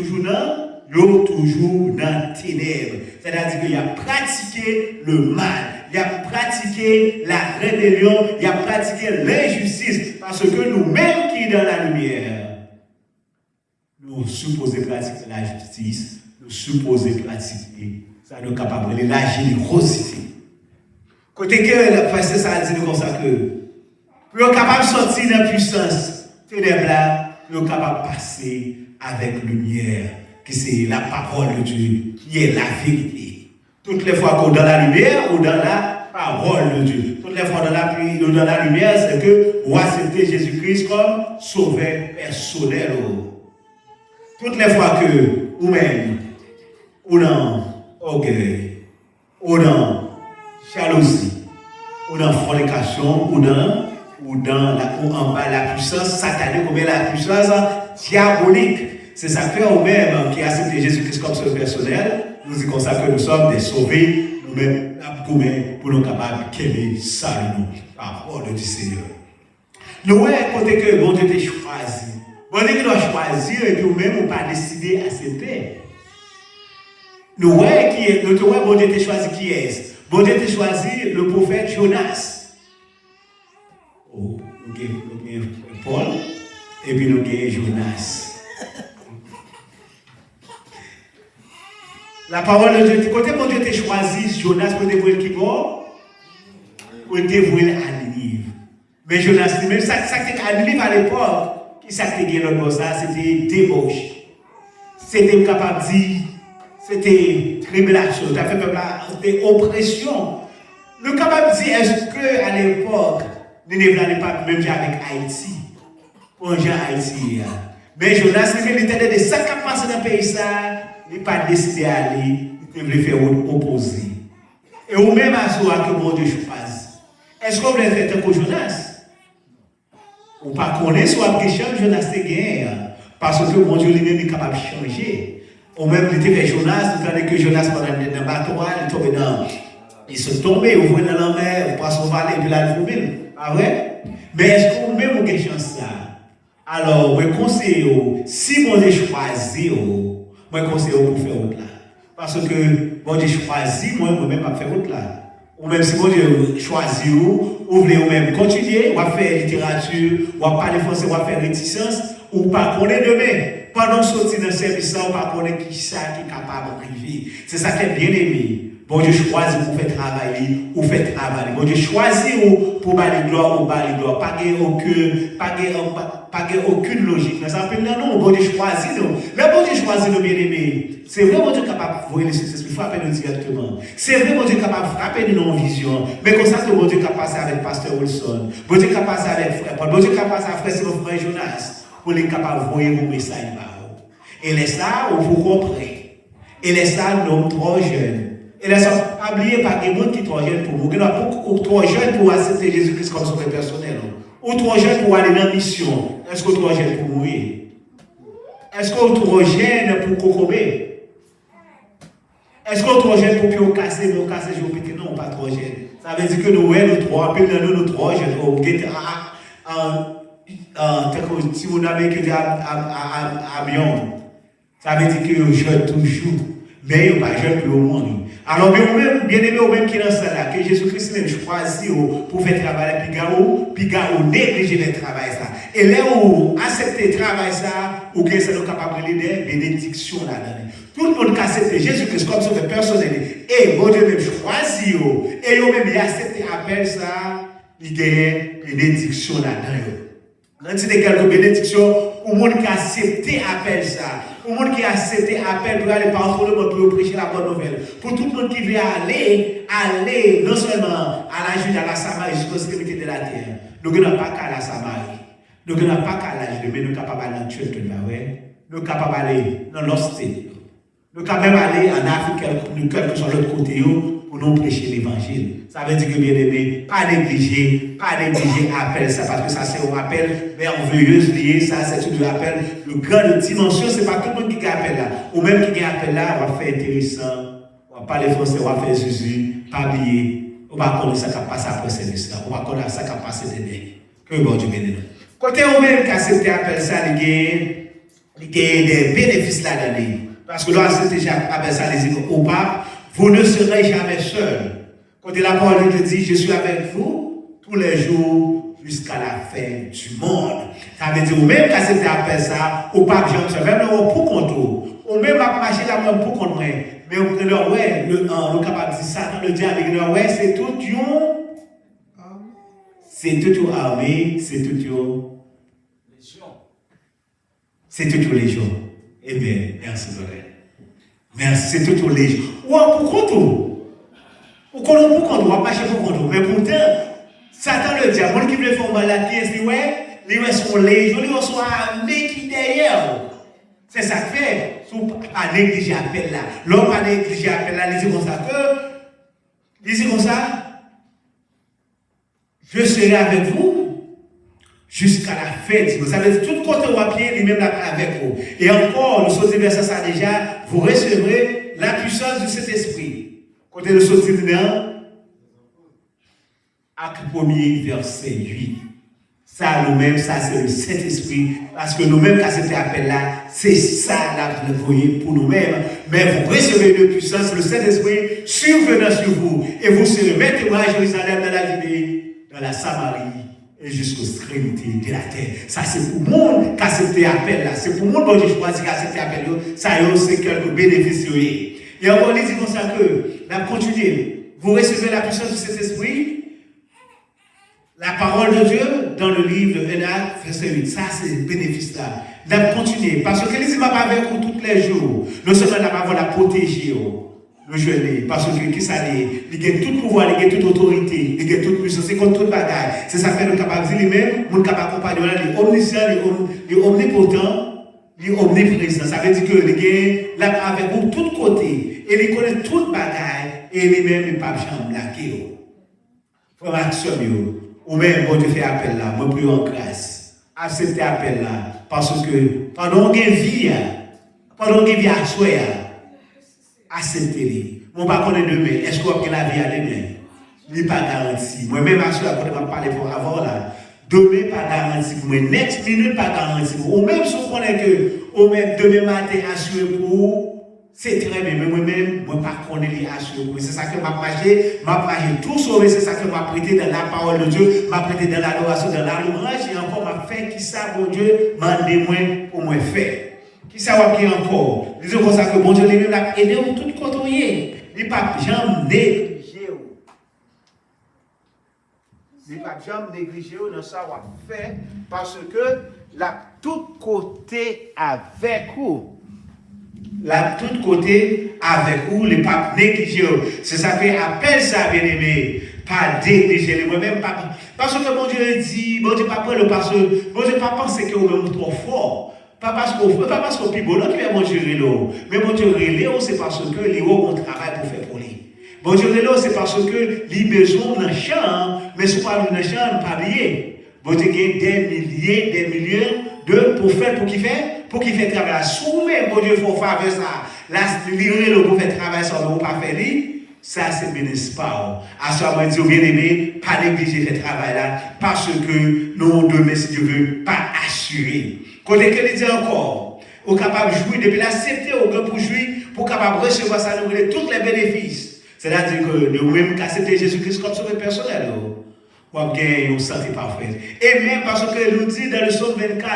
toujours dans ténèbres. C'est-à-dire qu'il a pratiqué le mal, il a pratiqué la rébellion, il a pratiqué l'injustice. Parce que nous-mêmes qui sommes dans la lumière, nous supposons pratiquer la justice, nous supposons pratiquer, ça nous capable de la générosité. Côté que le pasteur ça a dit comme ça que, pour être capable de sortir de la puissance, ténèbres là, nous sommes capables de passer avec lumière, qui c'est la parole de Dieu, qui est la vérité. Toutes les fois qu'on est dans la lumière ou dans la parole de Dieu. Toutes les fois dans la lumière, c'est que vous acceptez Jésus-Christ comme sauveur personnel. Toutes les fois que vous-même, ou dans orgueil, ou dans jalousie, ou dans fornication, ou en bas la puissance satanique, ou bien la puissance diabolique. C'est ça que nous-mêmes qui acceptons Jésus-Christ comme sauveur personnel, nous disons ça que nous sommes des sauvés, nous-mêmes, pour nous capables de qu'aimer ça, nous, par ordre du Seigneur. Nous voyons côté que bon Dieu t'a choisi. Bon Dieu qui doit choisir et que nous-mêmes, nous pas décidé d'accepter. Nous voyons bon Dieu t'a choisi qui est. Bon Dieu t'a choisi le prophète Jonas. Oh, nous avons Paul. Et puis nous avons Jonas. La parole de Dieu, côté mon Dieu t'a choisi Jonas pour dévouer qui va, pour dévouer à Ninive. Mais Jonas, même ça à Ninive à l'époque, qui ça qui gagné l'autre ça, c'était débauche. C'était capable de dire, c'était tribulation, ça fait peuple là, c'était oppression. Nous capable de dire, est-ce que à l'époque, Ninive n'est pas même avec Haïti? Pour Haïti. Mais Jonas, il était de ça qui passe dans le pays, ça, il n'a pas décidé d'aller, il voulait faire opposer. Et au même jour que mon Dieu choisit. Est-ce qu'on voulait faire tant que Jonas? On ne connaît pas soit question Jonas te gagne. Parce que mon Dieu lui-même est capable de changer. Ou même, il était fait Jonas, vous savez que Jonas, pendant le bateau, il tombait dans. Il se tombait, il ouvrait dans la mer, il passe au valet, et puis là, il faut pas vrai? Mais est-ce qu'on même a une chance là? Alors, je conseille, si mon Dieu choisit, je conseille pour faire autre là. Parce que mon Dieu choisit, moi-même, à faire autre là. Ou même si mon Dieu choisit, vous voulez vous-même continuer, ou faire littérature, ou parler français, ou faire réticence, ou pas connaître demain. Pendant sortir dans le service, ou pas connaître qui ça qui est capable de priver. C'est ça qui est bien aimé. Bon Dieu choisit pour faire travailler, ou faire travailler. Bon Dieu choisit pour balayer gloire, ou balayer gloire. Pas aucune logique. Ça peut non, bon Dieu choisit nous. Le bon Dieu choisit nous bien aimé. C'est vrai, mon Dieu, capable de voir le Saint-Esprit, frapper nous directement. C'est vrai, mon Dieu, capable de frapper nous en vision. Mais comme ça, que mon Dieu, capable de passer avec Pasteur Wilson. Mon Dieu, capable de passer avec Frère Paul. Mon Dieu, capable de passer avec Frère Jonas. Pour les capables de voir vos messages. Et laisse là, on vous comprend. Et laisse là, nous sommes trop jeunes. Et laisse là, n'oubliez pas qu'il y a des gens qui sont trop jeunes pour vous. Il y a trop jeunes pour accepter Jésus-Christ comme sauveur personnel. Ou trop jeunes pour aller dans la mission. Est-ce que trop jeunes pour mourir? Est-ce que trop jeunes pour cocomber? Est-ce qu'on est trop jeune pour casser, nous casser, je vous non, pas trop jeune. Ça veut dire que nous, nous trois, puis nous trop jeunes, on est si vous n'avez que à Bion. Ça veut dire que vous jeune toujours, mais vous pas jeune pour le monde. Alors, bien aimé, au même qui est dans ça là, que Jésus-Christ même choisi pour faire travail, puis gars, négliger le travail ça. Et là où accepter le travail ça, ou que c'est nous capable de des bénédictions là-dedans. Tout le monde qui accepte Jésus-Christ comme sauveur personnel, et mon Dieu même choisi, et eux même accepté appel ça, il y a des bénédictions là-dedans. Quand il y a quelques bénédictions, au monde qui a accepté appel ça, au monde qui a accepté appel pour aller partout le monde pour prêcher la bonne nouvelle, pour tout le monde qui veut aller non seulement à la Jude, à la Samarie, jusqu'aux extrémités de la terre. Nous n'avons pas qu'à la Samarie, nous n'avons pas qu'à la Jude, mais nous sommes capables d'aller dans le Tchèque, nous sommes capables d'aller dans l'Osté, nous sommes capables d'aller en Afrique, quel que soit l'autre côté, pour nous prêcher l'évangile. Ça veut dire que, bien aimé, pas négliger appel ça, parce que ça c'est un appel merveilleux lié, ça c'est un appel de grande dimension, c'est pas tout le monde qui a appel là. Ou même qui a appel là, on va faire intéressant, on va parler français, on va faire Jésus, pas oublier, on va connaître ça qui a passé après service là, on va connaître ça qui a passé demain. Que bon Dieu bénisse nous. Côté ou même qui a accepté appel ça, il y a des bénéfices là-dedans. Parce que là, accepté appel ça, les écoles au pape, vous ne serez jamais seul. Quand la parole de Dieu dit, je suis avec vous tous les jours jusqu'à la fin du monde. Ça veut dire, ou même quand c'était appelé ça, ou pas que j'aime ça, même pour contre ou même à marcher là même pour contre moi. Mais on peut dire, ouais, le capable de dire ça, le diable, ouais, c'est tout c'est tout armée, c'est tout légion. C'est tout légion. Eh bien, merci Zoé. Merci, c'est tout légion. Ou pour contre pour qu'on doit marcher pour qu'on mais pourtant, Satan le diable, qui veut faire mal à qui est-ce les sont légion, les sont armés qui derrière. C'est ça que fait. Si on pas négliger appel là, l'homme pas négliger appel là, il dit comme ça que, il dit comme ça, je serai avec vous jusqu'à la fin. Ça veut dire tout côté au pied, lui-même là avec vous. Et encore, nous sommes vers ça déjà, vous recevrez la puissance de cet esprit. Quand nous sommes dans Acte 1er, verset 8. Ça, nous-mêmes, ça, c'est le Saint-Esprit. Parce que nous-mêmes, quand cet appel-là, c'est ça, là, vous le voyez pour nous-mêmes. Mais vous recevez de puissance, le Saint-Esprit survenant sur vous. Et vous serez mes témoins à Jérusalem, dans la Judée, dans la Samarie, et jusqu'aux extrémités de la terre. Ça, c'est pour le monde qui a accepté l'appel-là. C'est pour le monde qui a choisi d'accepter l'appel-là. Ça, c'est quelques bénéfices. Et on dit comme ça que, la continuer, vous recevez la puissance de cet esprit, la parole de Dieu dans le livre de Enoch, verset 8. Ça, c'est le bénéfice là. La continuer, parce que les images avec vous tous les jours, non seulement la protéger, le jeûner, parce que qui ça dit, il a tout pouvoir, il a toute autorité, il a toute puissance, c'est contre toute bagaille. C'est ça que nous capables de dire lui-même, nous capables d'accompagner, il est omniscient, il est omnipotent. Il est omniprésent, ça veut dire que le gars là avec vous de tous côtés, et il connaît toute bagaille, et lui-même il n'est pas jamais blagué. Frère Maxime, ou même bon Dieu fait appel là, moi plus en grâce, accepter appel là, parce que pendant qu'on vit à soi, acceptez-les. Mon pas connaît demain, est-ce qu'on a la vie à demain? Il n'est pas garanti. Moi-même à soi, quand on va parler pour avoir là, demain pas garanti pour moi, next minute pas garanti pour ou même si on connaît que ou même demain matin assuré pour c'est très bien mais moi-même moi pas connaître les assuré pour c'est ça que m'a marché tout sauvé c'est ça que m'a prêté dans la parole de Dieu m'a prêté dans l'adoration dans la louange et encore m'a fait qui ça bon Dieu m'a demandé pour moi faire qui ça va qui encore disons comme ça que bon Dieu lui-même l'a aidé pour tout côtoyer il pas jamais négligé il ne va jamais négliger dans ça va faire parce que la tout côté avec vous. là, tout côté avec vous, les papes négligés. C'est ça fait appel ça, bien aimé. Pas négliger moi-même, pas. Parce que mon Dieu dit, bon Dieu, pas prendre parce que bon Dieu, pas penser que vous êtes trop fort. Pas parce qu'on plus bon, qui fait mon Dieu relou. Mais mon Dieu relou, c'est parce que les hauts ont travail pour faire pour lui. Bon Dieu relou, c'est parce que les besoins d'un champ, mais ce n'est pas un champ, pas lié. Bon Dieu gagne des milliers pour qu'il fait travail. Soumet, bon Dieu, il faut faire ça. Là, le pour faire travail, ça ne va pas faire. Ça, c'est bénéfice pas. À ce moment, Dieu bien aimé, pas négliger ce travail-là, parce que nous, demain, si Dieu veut, pas assurer. Quand il dit encore, on est capable de jouir, depuis l'accepter, on est pour jouir, pour capable recevoir ça, nous voulons tous les bénéfices. C'est-à-dire que nous-mêmes, accepter Jésus-Christ comme sauveur personnel, on va gagner une santé parfaite. Et même parce que nous dit dans le psaume 24,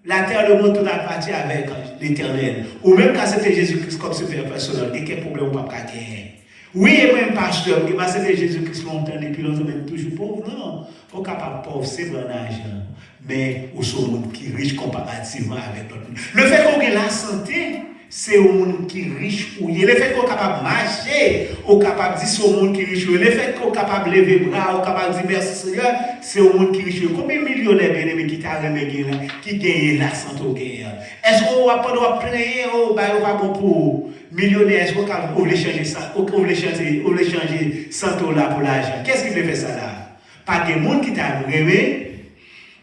la terre, le monde, tout appartient avec l'Éternel. Ou même accepter Jésus-Christ comme sauveur personnel, et quel problème on ne peut pas gagner. Oui, et même pasteur, qui m'a accepté Jésus-Christ longtemps, et puis l'autre, même toujours pauvre, non. On est capable de pauvre, c'est vrai l'argent. Mais au sont monde qui est riche comparativement avec l'autre. Le fait qu'on ait la santé, c'est au monde qui est riche ou le fait qu'on est capable de marcher, on est capable de dire c'est au monde qui est riche. Le fait qu'on est capable de lever les bras, on est capable de dire merci Seigneur, c'est au monde qui est riche. Combien de millionnaires bien-aimés qui qui gagnent la santé? Est-ce qu'on va pas plaindre, on va bon pour millionnaire, est-ce qu'on voulait changer ça, on voulait changer 100 $ pour l'argent? Qu'est-ce qui veut faire ça là? Pas de monde qui t'a rêvé,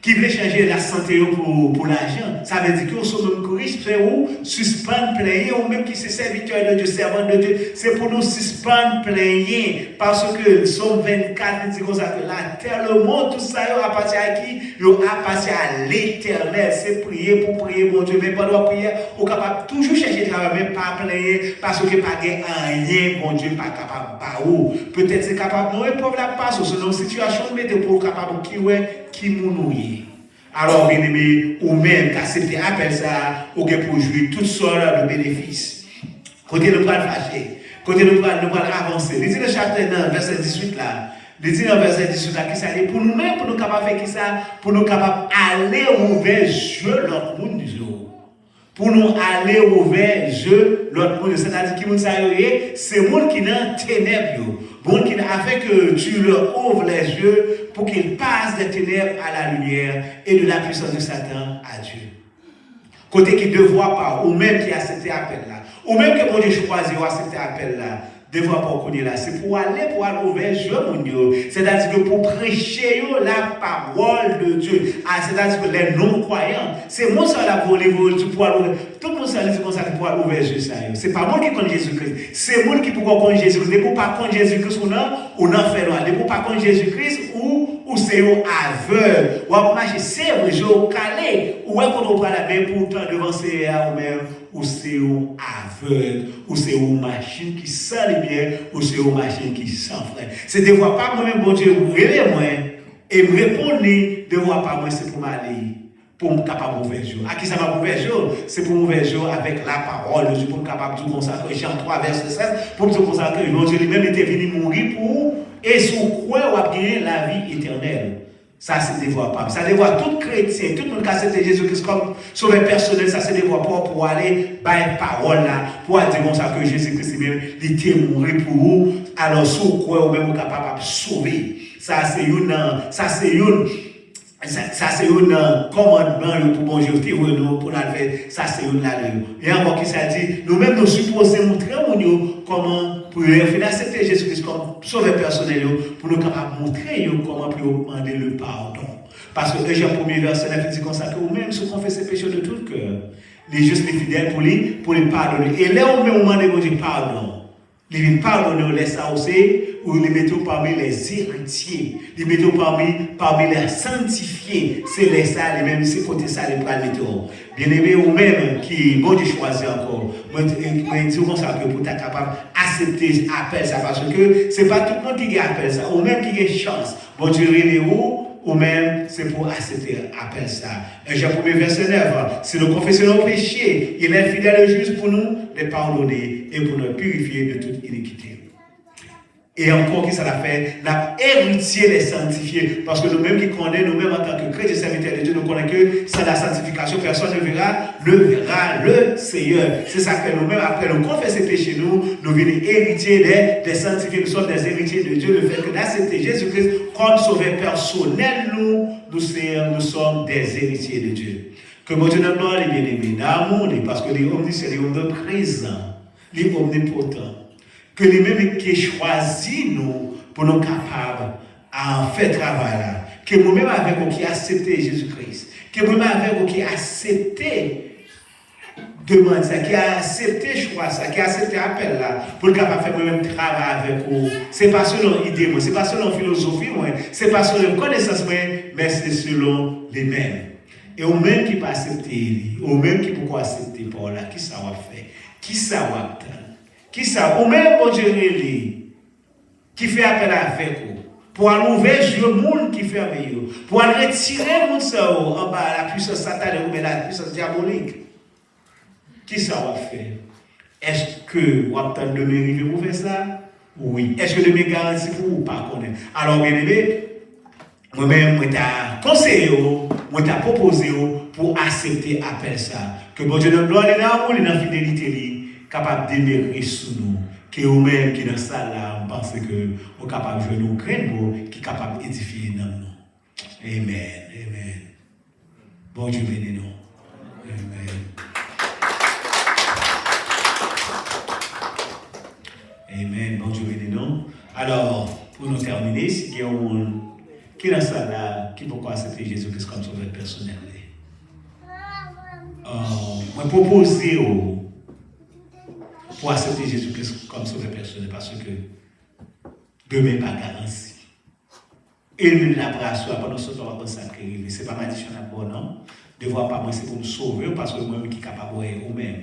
qui veut changer la santé pour l'argent. Ça veut dire que nous sommes riches, c'est où suspendre plaigner, ou même qui se serviteur de Dieu, servant de Dieu, c'est pour nous suspendre plaigner. Parce que Somme 24 dit comme ça que la terre, le monde, tout ça, il appartient à qui? Il appartient à l'Éternel. C'est prier pour prier, mon Dieu. Mais pendant la prière, on est capable toujours chercher de travailler, même pas plaigner, parce que pas rien, mon Dieu, pas capable. Pas où? Peut-être c'est capable, non, et pauvre la passe, selon la situation, mais pour capable qui mounouiller. Alors, bien aimé, ou même qu'accepter appel ça, ou bien pour jouir toutes sortes de bénéfices. Côté nous pas fâcher, côté nous pas avancer. Il dit le chapitre 9, verset 18 là. Il dit dans verset 18 là, qui ça dit pour nous-mêmes, pour nous capables de faire qui ça, pour nous capables d'aller ouvrir jeu l'autre monde du jour. Pour nous aller ouvrir jeu l'autre monde, c'est-à-dire qui nous c'est le monde qui est dans les ténèbres. Bon, qui a fait que tu leur ouvres les yeux pour qu'ils passent des ténèbres à la lumière et de la puissance de Satan à Dieu. Côté qui ne voit pas, ou même qui a cet appel-là, ou même que mon Dieu choisit à cet appel-là, de voir pas qu'on est là, c'est pour aller ouvrir les yeux, mon Dieu. C'est-à-dire que pour prêcher la parole de Dieu, c'est-à-dire que les non-croyants, c'est moi ça la pour les tout le monde ça dit comme ça pour ouvrir les yeux. C'est pas moi qui connais Jésus-Christ, c'est moi qui peut connaître Jésus-Christ. Et pour pas connaître Jésus-Christ, on en fait loin. Et pour pas connaître Jésus-Christ, ou c'est un aveugle, ou à marcher, c'est vrai, je calé, ou est-ce qu'on prend la main pourtant devant ces ou même, ou c'est un aveugle, ou c'est une machine qui sent les biens, ou c'est une machine qui sent frère. C'est de voir pas moi-même, bon Dieu, vous relèvez moi, et me répondre, de voir pas moi, c'est pour m'aller, pour me capable d'ouvrir jour. À qui ça va ouvrir jour? C'est pour m'ouvrir jour avec la parole de Dieu, pour me capable de consacrer, Jean 3, verset 16, pour me consacrer, mon Dieu lui-même était venu mourir pour, et sous quoi on va gagner la vie éternelle. Ça, c'est dévoile pas. Ça dévoile tout chrétien, tout le monde qui accepte Jésus-Christ comme sauveur personnel, ça se dévoile pas pour aller par une parole là, pour dire comme ça que Jésus-Christ même, il était mort pour vous, alors sous quoi vous même capable de sauver. Ça, c'est une commandement pour bon Dieu, pour la faire, ça c'est une là. Et encore qui ça dit, nous-mêmes nous supposons montrer au nous comment pour accepter Jésus-Christ comme sauveur personnel, pour nous capables de montrer comment pour demander le pardon. Parce que Jean 1er verset 9 dit comme ça que vous-même se confessez péché de tout cœur, les justes et fidèles pour les pardonner. Et là, au moment où vous dites pardon, les pardonner, on laisse ça aussi, ou les mettons parmi les héritiers, les mettons parmi les sanctifiés. C'est les ça, les mêmes, c'est côté ça, les pral mettons. Bien aimé, ou même qui, bon Dieu choisit encore, moi, je dis comme ça que pour être capable d'accepter appel ça, parce que c'est pas tout le monde qui appelle ça, ou même qui a chance. Bon Dieu, ou même c'est pour accepter appel ça. Jean 1er verset 9, si nous confessons nos péchés, il est fidèle et juste pour nous les pardonner et pour nous purifier de toute iniquité. Et encore, qui ça l'a fait? N'a héritier les sanctifiés. Parce que nous-mêmes qui connaissons, nous-mêmes en tant que chrétiens serviteurs de Dieu, nous connaissons que sans la sanctification, personne ne verra le Seigneur. C'est ça que nous-mêmes, après nous confesser péché, nous venons héritiers des sanctifiés. Nous sommes des héritiers de Dieu. Le fait que d'accepter Jésus-Christ comme sauveur personnel, nous sommes des héritiers de Dieu. Que mon Dieu nous gloire, les bien-aimés, d'amour, parce que les omniscients, les omniprésents, les omnipotents, que les mêmes qui choisissent nous pour nous capables à faire travail là, que nous-mêmes avec nous qui accepté Jésus-Christ, que nous-mêmes avec nous qui accepté demande ça, qui a accepté choix ça, qui a accepté appel là, pour le capable faire même travail avec vous. C'est pas selon idée moi, c'est pas selon philosophie moi, c'est pas selon connaissance moi, mais c'est selon les mêmes. Et au même qui pas accepter, au même qui pourquoi accepter par là, qui ça va faire, qui ça va attendre. Qui ça, ou même bon Dieu qui fait appel avec vous, pour aller ouvrir les monde qui fait avec vous, pour aller retirer mon cerveau en bas la puissance satanique ou la puissance diabolique. Qui ça va faire? Est-ce que vous attendez de m'arriver pour faire ça? Oui. Est-ce que de me garantir pour vous pas connaître? Alors bien aimé, moi-même, moi t'ai conseillé, moi t'ai proposé pour accepter appel ça. Que bon Dieu nous gloire et dans la fidélité capable d'émerger sous nous, que vous-même qui dans ça là, pense que vous êtes capable de jouer nos graines, qui est capable d'édifier dans nous. Amen. Amen. Bon Dieu bénis nous. Amen. Amen. Bon Dieu bénis nous. Alors, pour nous terminer, si il y a un monde qui est dans ça là, qui peut accepter Jésus-Christ comme sauveur personnel. Moi proposer pour accepter Jésus-Christ comme sauveur personnel parce que demain pas garanti. Et nous après soi pendant ce temps on va consacrer. C'est pas ma décision d'abord non. Devoir pas moi c'est pour me sauver parce que moi qui est capable ou même.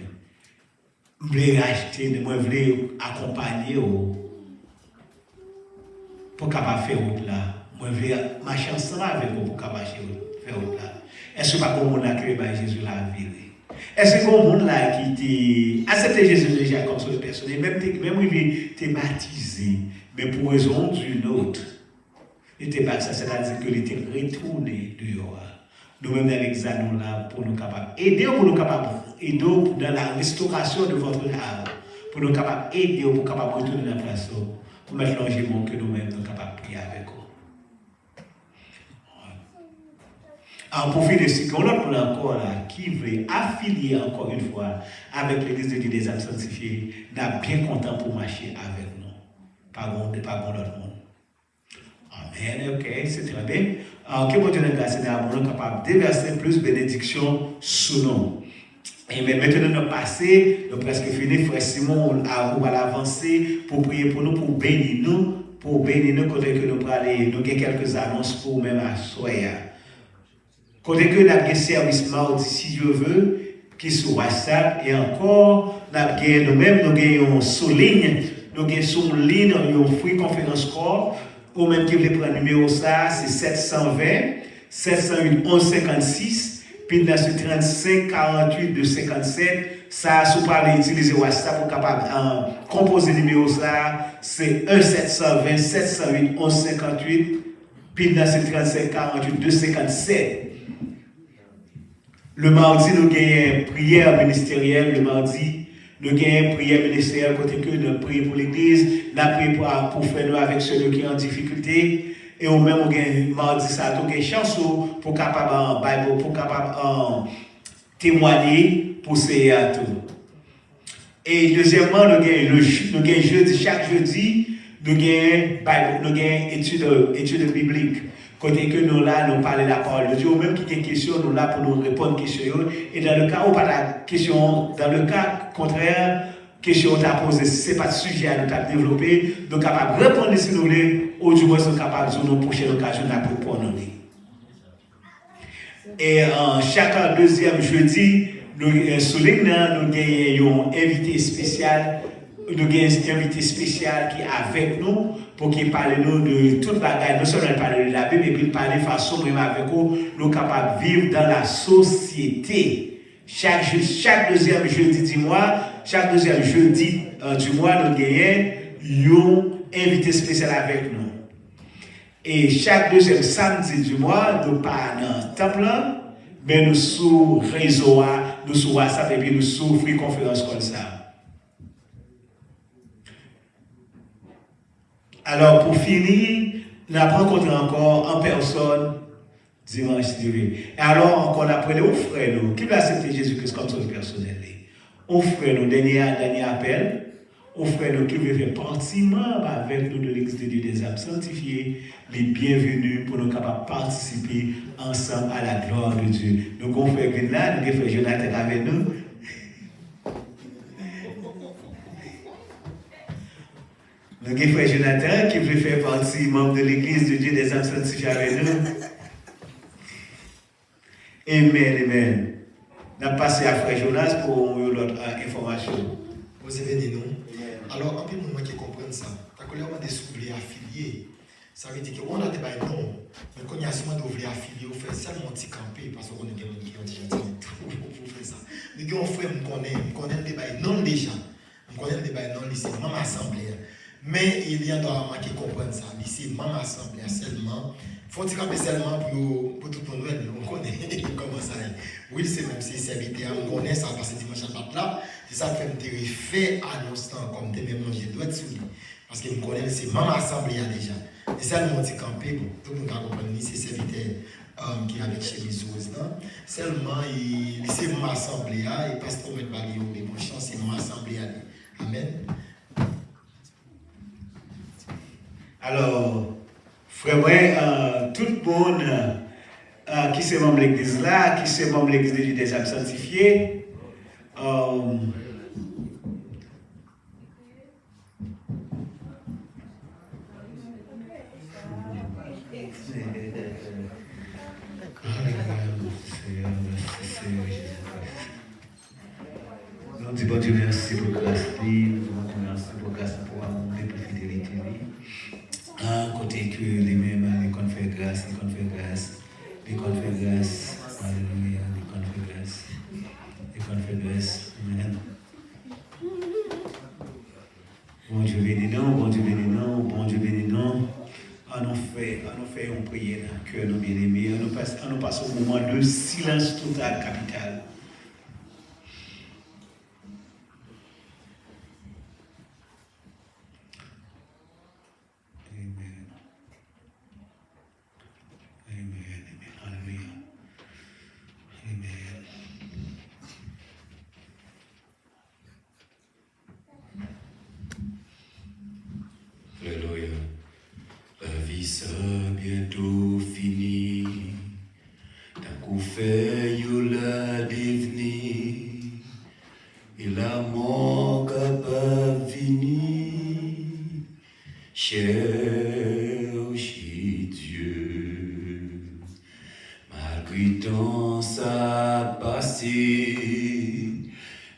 Je voulais acheter, moi je voulais accompagner pour capable faire route là. Moi je voulais marcher ensemble avec vous pour capable faire route là. Est-ce que pas comme on a créé par Jésus la vie? Est-ce que le monde là qui t'a accepté Jésus déjà comme sauveur personnel, même lui t'es baptisé, mais pour raison d'une autre, il était baptisé, c'est-à-dire qu'il était retourné dehors. Nous-mêmes avec ça, nous là pour nous capables aider, pour nous capables aider dans la restauration de votre âme, pour nous capables aider, pour capables retourner dans la place, pour mettre l'engagement que nous-mêmes nous capables de prier avec vous. En profit de ce qu'on a encore là, qui veut affilier encore une fois avec l'Église de Dieu des âmes sanctifiées, n'a bien content pour marcher avec nous. Pas bon l'autre monde. Amen, ok, c'est très bien. Que mon Dieu nous grâce d'amour, nous capable de déverser plus bénédiction sous nous. Et maintenant, nous passons, nous presque fini, frère Simon, on va avancer pour prier pour nous, pour bénir nous, côté que nous pourrons aller, nous avons quelques annonces pour même à soya. Côté que nous avons un service mardi, si Dieu veut, qui est sur WhatsApp, et encore, nous-mêmes, nous avons sur ligne, une free conférence call, ou même qui voulait prendre le numéro ça, c'est 720 708 1156, puis dans ce 35 48 257, ça, si vous pouvez utiliser WhatsApp pour capable composer le numéro ça, c'est 1 720 708 1158, puis dans ce 35 48 257. Le mardi, nous avons une prière ministérielle. Le mardi, nous avons une prière ministérielle côté que nous prions pour l'Église, nous prions pour faire nous avec ceux qui sont en difficulté. Et au même mardi, ça nous avons une chance pour capable témoigner pour ces tout. Et deuxièmement, nous avons jeudi, chaque jeudi, nous avons une étude biblique. Côté que nous là, nous parlons de la parole de Dieu, ou même qui a des questions, nous là pour nous répondre aux questions. Et dans le cas où pas la question, dans le cas contraire, question t'a posée, si ce n'est pas de sujet à nous t'a développé, nous sommes capables de répondre si nous voulons, ou du moins nous sommes capables de nous prochaine occasion pour répondre. Et chaque deuxième jeudi, nous soulignons, nous avons un invité spécial. Nous avons un invité spécial qui est avec nous pour qu'il parle nous de toute bagaille, non seulement parler de la Bible, mais puis parler de façon même avec nous, nous sommes capables de vivre dans la société. Chaque deuxième jeudi du mois, nous gagnons invité spécial avec nous. Et chaque deuxième samedi du mois, nous pas dans le temple, mais nous sous réseau, nous sous WhatsApp et puis nous sous free conférence comme ça. Alors pour finir, nous avons rencontré encore en personne dimanche dernier. Et alors encore après nous frères nous qui veut accepter Jésus-Christ comme son personnel. On frère nous dernier appel. On frère nous qui veut faire partie membre avec nous de l'Église de Dieu des âmes sanctifiées, les bienvenus pour nous capables de participer ensemble à la gloire de Dieu. Nous avons frère là, nous avons frère Jonathan avec nous. Nous avons frère Jonathan qui veut faire partie membre de l'Église de Dieu des âmes sanctifiées avec nous. Amen, amen. Nous avons passé à frère Jonas pour l'autre information. Vous avez nous. Alors, un peu de gens qui comprennent ça. Quand on a des soufflés affiliés, ça veut dire qu'on a des bails non. Mais quand il y a seulement des affiliés, on fait seulement petit camper parce qu'on a des gens qui ont déjà dit tout pour faire ça. Mais quand on fait, on connaît des bails non déjà. On connaît des bails non lycée, même assemblée. Mais il y a des gens qui comprennent ça. Lycée, même assemblée seulement. Faut-il camper seulement pour tout le monde? On connaît comment ça est. Oui, c'est même si c'est serviteur, on connaît ça parce que dimanche à là. C'est ça que je fait à l'instant, comme tu même je dois être souligné. Parce que je connais, c'est même assemblée déjà. Et ça, le monte campé, tout le monde a compris, c'est serviteur qui est avec chez les autres. Seulement, c'est même assemblée, et parce qu'on met le balai, mais bon chance, c'est même assemblée. Amen. Alors, frère, tout le monde qui s'est membre de l'église là, qui s'est membre de l'église des âmes sanctifiées, nous disons bon Dieu merci pour grâce, merci pour grâce pour amour et pour fidélité. Côté que les mêmes, les qu'on fait grâce, les qu'on fait grâce, les qu'on fait grâce, alléluia, les qu'on fait grâce, les qu'on fait grâce, amen. Bon Dieu béni nous, bon Dieu béni nous, bon Dieu béni nous. On nous fait une prière dans le cœur, nos bien-aimés. On nous passe au moment de silence total, capital. Alléluia. La vie sera bientôt finie. Tant qu'on fait, il la devenir. Et la mort capable de venir. Cherchez Dieu. Malgré tant ça passé,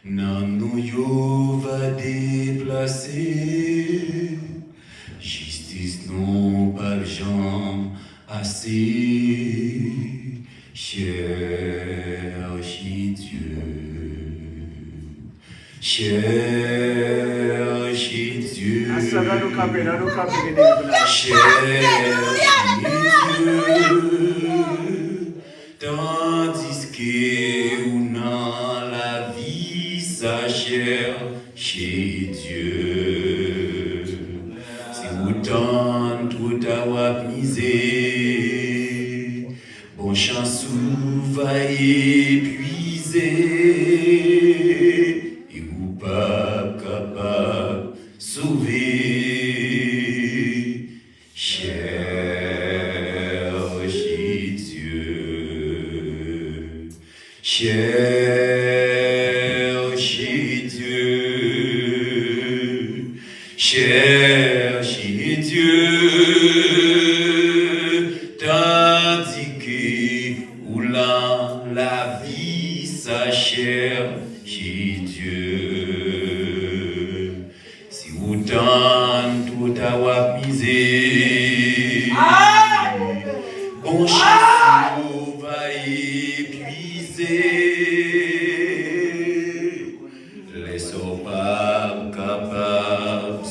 non nous yo va déplacer. Justice non pas jambe assez. Cherchez Dieu. Cherchez Dieu. Cherchez Dieu. Tandis que ou dans la vie ça cherchez Dieu. Si autant tout a misé, bon chance va épuiser, et vous pas capable sauver. Cherchez Dieu. Cherchez Dieu. Cherchez Dieu. Tandis que ou la vie ça cherchez Dieu. Si autant tout a misé, bon chance va épuiser. Les pas capables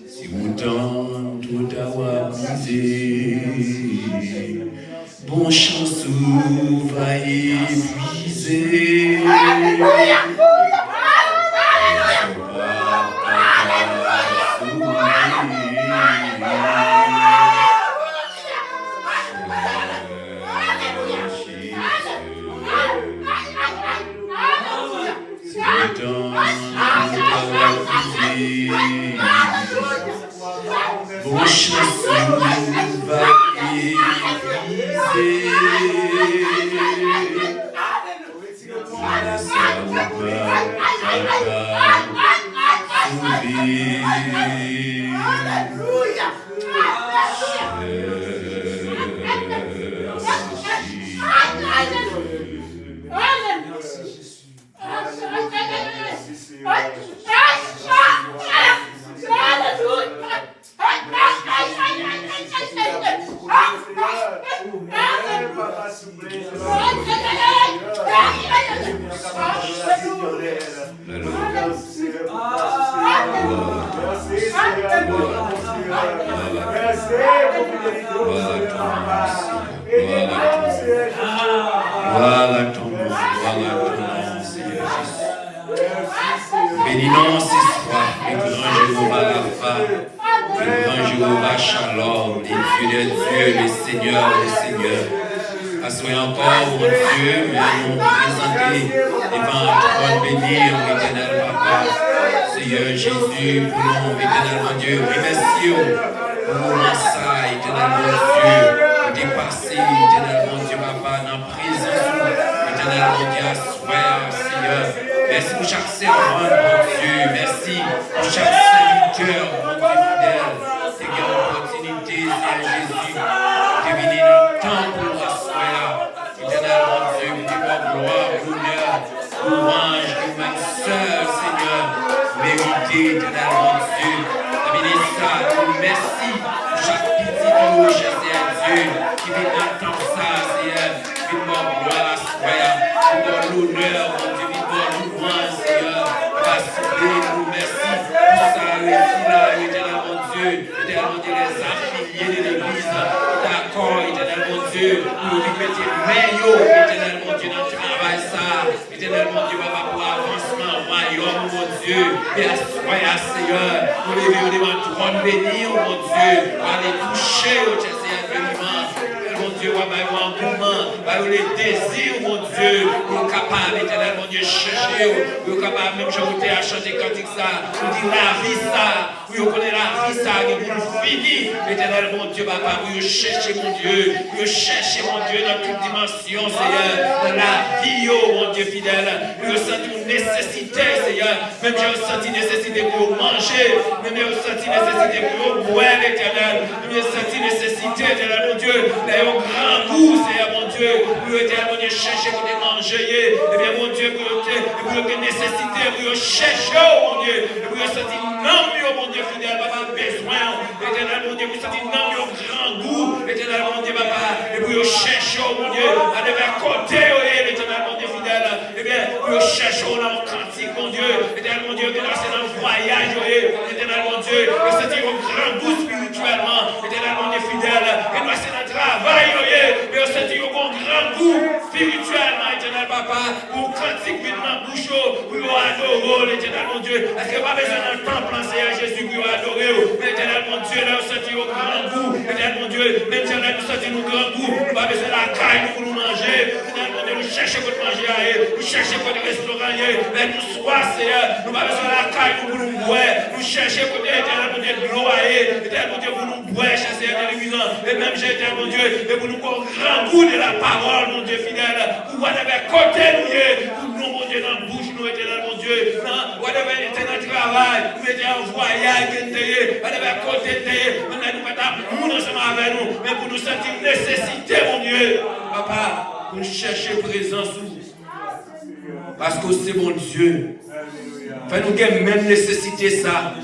Si autant tout avoir brisé, bon chance va épuiser. Bon chance va épuiser. Voilà ton nom, Seigneur Jésus. Bénis-nous ce soir, le grand Jéhovah Rapha, le grand Jéhovah Shalom, les dieux de Dieu, les seigneurs des seigneurs. Assoyez encore, mon Dieu, mais nous présenter devant ton trône béni, éternel Papa. Seigneur Jésus, pour nous, éternellement Dieu, remercions pour ça, éternellement Dieu, pour dépasser, éternellement Dieu, Papa, dans la présence, éternellement Dieu, assoyez, Seigneur. Merci pour chaque servant, mon Dieu, merci pour chaque serviteur, mon Dieu fidèle. Seigneur, l'opportunité, Seigneur Jésus, de venir dans le temple pour assoyez, éternellement Dieu, pour te voir gloire, l'honneur, louange, de ma soeur, Seigneur, mérité, éternellement Dieu. Merci pour chaque petit louche, Seigneur Dieu, qui vient d'entendre ça, Seigneur, qui vient de gloire, Seigneur, qui vient l'honneur, mon Dieu, qui vient louange, Seigneur, nous merci pour ça, éternellement Dieu, éternellement Dieu, les affiliés de l'Église, d'accord, éternellement Dieu, pour lui mettre éternellement Dieu, dans le travail, ça, éternellement Dieu, va pour avancement, royaume, mon Dieu, et assoyez, Seigneur, nous lever devant le trône béni, mon Dieu, pour aller toucher, au Seigneur, vivant, mon Dieu, va avoir un engouement, va les désirs, mon Dieu, pour capable, éternellement Dieu, chercher, pour capable, même j'aurais à chanter cantique ça, pour dire la vie ça, pour connaître la vie ça, et pour finir, éternellement Dieu, papa, pour chercher, mon Dieu, pour chercher, mon Dieu, dans toute dimension, Seigneur, dans la vie, mon Dieu fidèle, pour ressentir une nécessité, Seigneur, même j'ai ressenti nécessité pour manger, même j'ai ressenti nécessité pour boire, l'éternel, même j'ai ressenti nécessité, éternel, mon Dieu, d'ailleurs, grand goût, Seigneur, mon Dieu, pour éternel, mon Dieu, chercher pour te manger, et bien, mon Dieu, pour que nécessité, pour chercher, mon Dieu, et pour ressentir non, mon Dieu, fidèle, papa, besoin, éternel, mon Dieu, pour sentir non, grand goût, éternel, mon Dieu, papa, et pour chercher, mon Dieu, à devoir côté, l'éternel, mon Dieu, fidèle, et bien, pour chercher dans le cantique, mon Dieu, éternel, mon Dieu, que c'est dans le voyage, éternel, mon Dieu, et sentir un grand goût spirituellement, éternel, mon Dieu, fidèle, et nous, c'est dans le travail, et sentir un grand goût spirituellement, éternel, papa, pour cantique, maintenant, bouche, pour adorer, l'éternel, mon Dieu, parce que pas besoin d'un temple, Seigneur Jésus, pour adorer, mais éternel, mon Dieu, là, nous sentir au grand goût, éternel, mon Dieu, même si on a nous sentir au grand goût, nous pas besoin de la caille pour nous manger, éternel, mon Dieu, nous chercher pour manger, nous chercher pour des restaurants, mais nous soir, Seigneur, nous pas besoin de la caille pour nous boire, nous chercher pour des éternel, mon Dieu, de l'eau, éternel, mon Dieu, pour nous boire, Seigneur, télévisant, et même j'ai éternel, mon Dieu, et pour nous avoir grand goût de la parole, mon Dieu, fidèle, pour voir avec côté, pour nous, mon Dieu, dans la bouche, nous, éternel, mon Dieu, dans whatever éternel travail, nous étions en voyage, whatever côté, nous n'avons pas nous ensemble avec nous, mais pour nous sentir nécessité, mon Dieu, papa, pour nous chercher présence, parce que c'est mon Dieu. Fais-nous gagner même nécessité ça.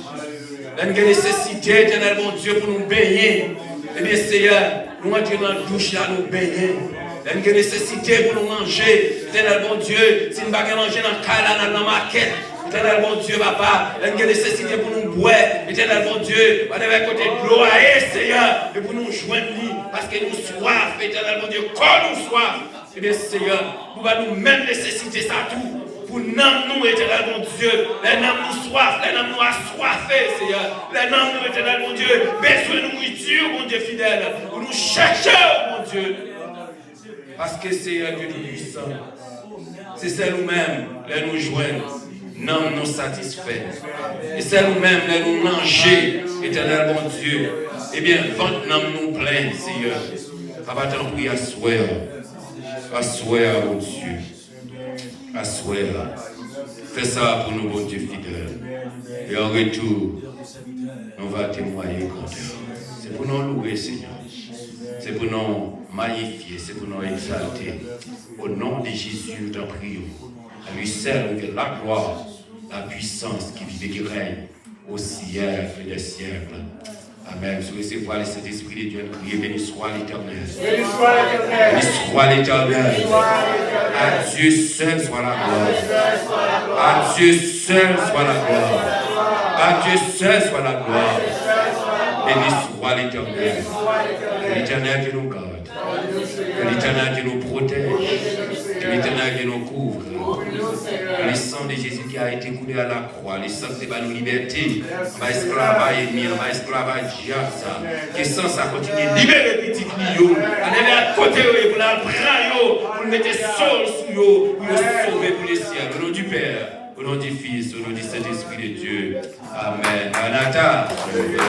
Fais-nous gagner nécessité, éternel, mon Dieu, pour nous baigner. Eh bien, Seigneur, nous entrons dans la douche là, nous baignons. Il y a une nécessité pour nous manger. Éternel bon Dieu, si nous ne pouvons pas manger dans le cas, dans la maquette. Éternel bon Dieu, papa, il y a une nécessité pour nous boire. Éternel bon Dieu, on est à côté de l'eau, Seigneur, et pour nous joindre, parce que nous soif. Éternel bon Dieu, quand nous soif, et bien Seigneur, pour nous même nécessiter ça tout. Pour nous, éternel mon Dieu, les noms nous soif, les noms nous assoiffés, Seigneur. Les noms nous, éternel mon Dieu, besoin de nourriture, mon Dieu fidèle, pour nous chercher, mon Dieu. Parce que c'est un Dieu puissant. C'est celle nous-mêmes, les nous joindre, non nous satisfait. Et c'est nous-mêmes, les nous manger, éternel mon Dieu. Eh bien, ventre nous plein, Seigneur. Papa, t'en prie, assoir, mon Dieu. Assoir. Fais ça pour nous, bon Dieu fidèle. Et en retour, on va témoigner contre eux. C'est pour nous louer, Seigneur. C'est pour nous magnifier, c'est pour nous exalter. Au nom de Jésus, nous t'en prions. À lui seul, la gloire, la puissance qui vive et qui règne au siècle des siècles. Amen. Sous recevoir le Saint-Esprit de Dieu, priez, béni soit l'Éternel. Béni soit l'Éternel. À Dieu seul soit la gloire. À Dieu seul soit la gloire. À Dieu seul soit la gloire. Béni soit l'Éternel. Que l'Éternel qui nous garde. Que l'Éternel qui nous protège. Que l'Éternel qui nous couvre. Le sang de Jésus qui a été coulé à la croix, le sang qui va nous liberté, on va esclavage ennemi, on va esclavage diable, que sans ça continue de libérer les petits clients, on est à côté pour la prendre, pour mettre sol sous eux, pour nous sauver pour les cieux. Au nom du Père, au nom du Fils, au nom du Saint-Esprit de Dieu. Amen. Anata.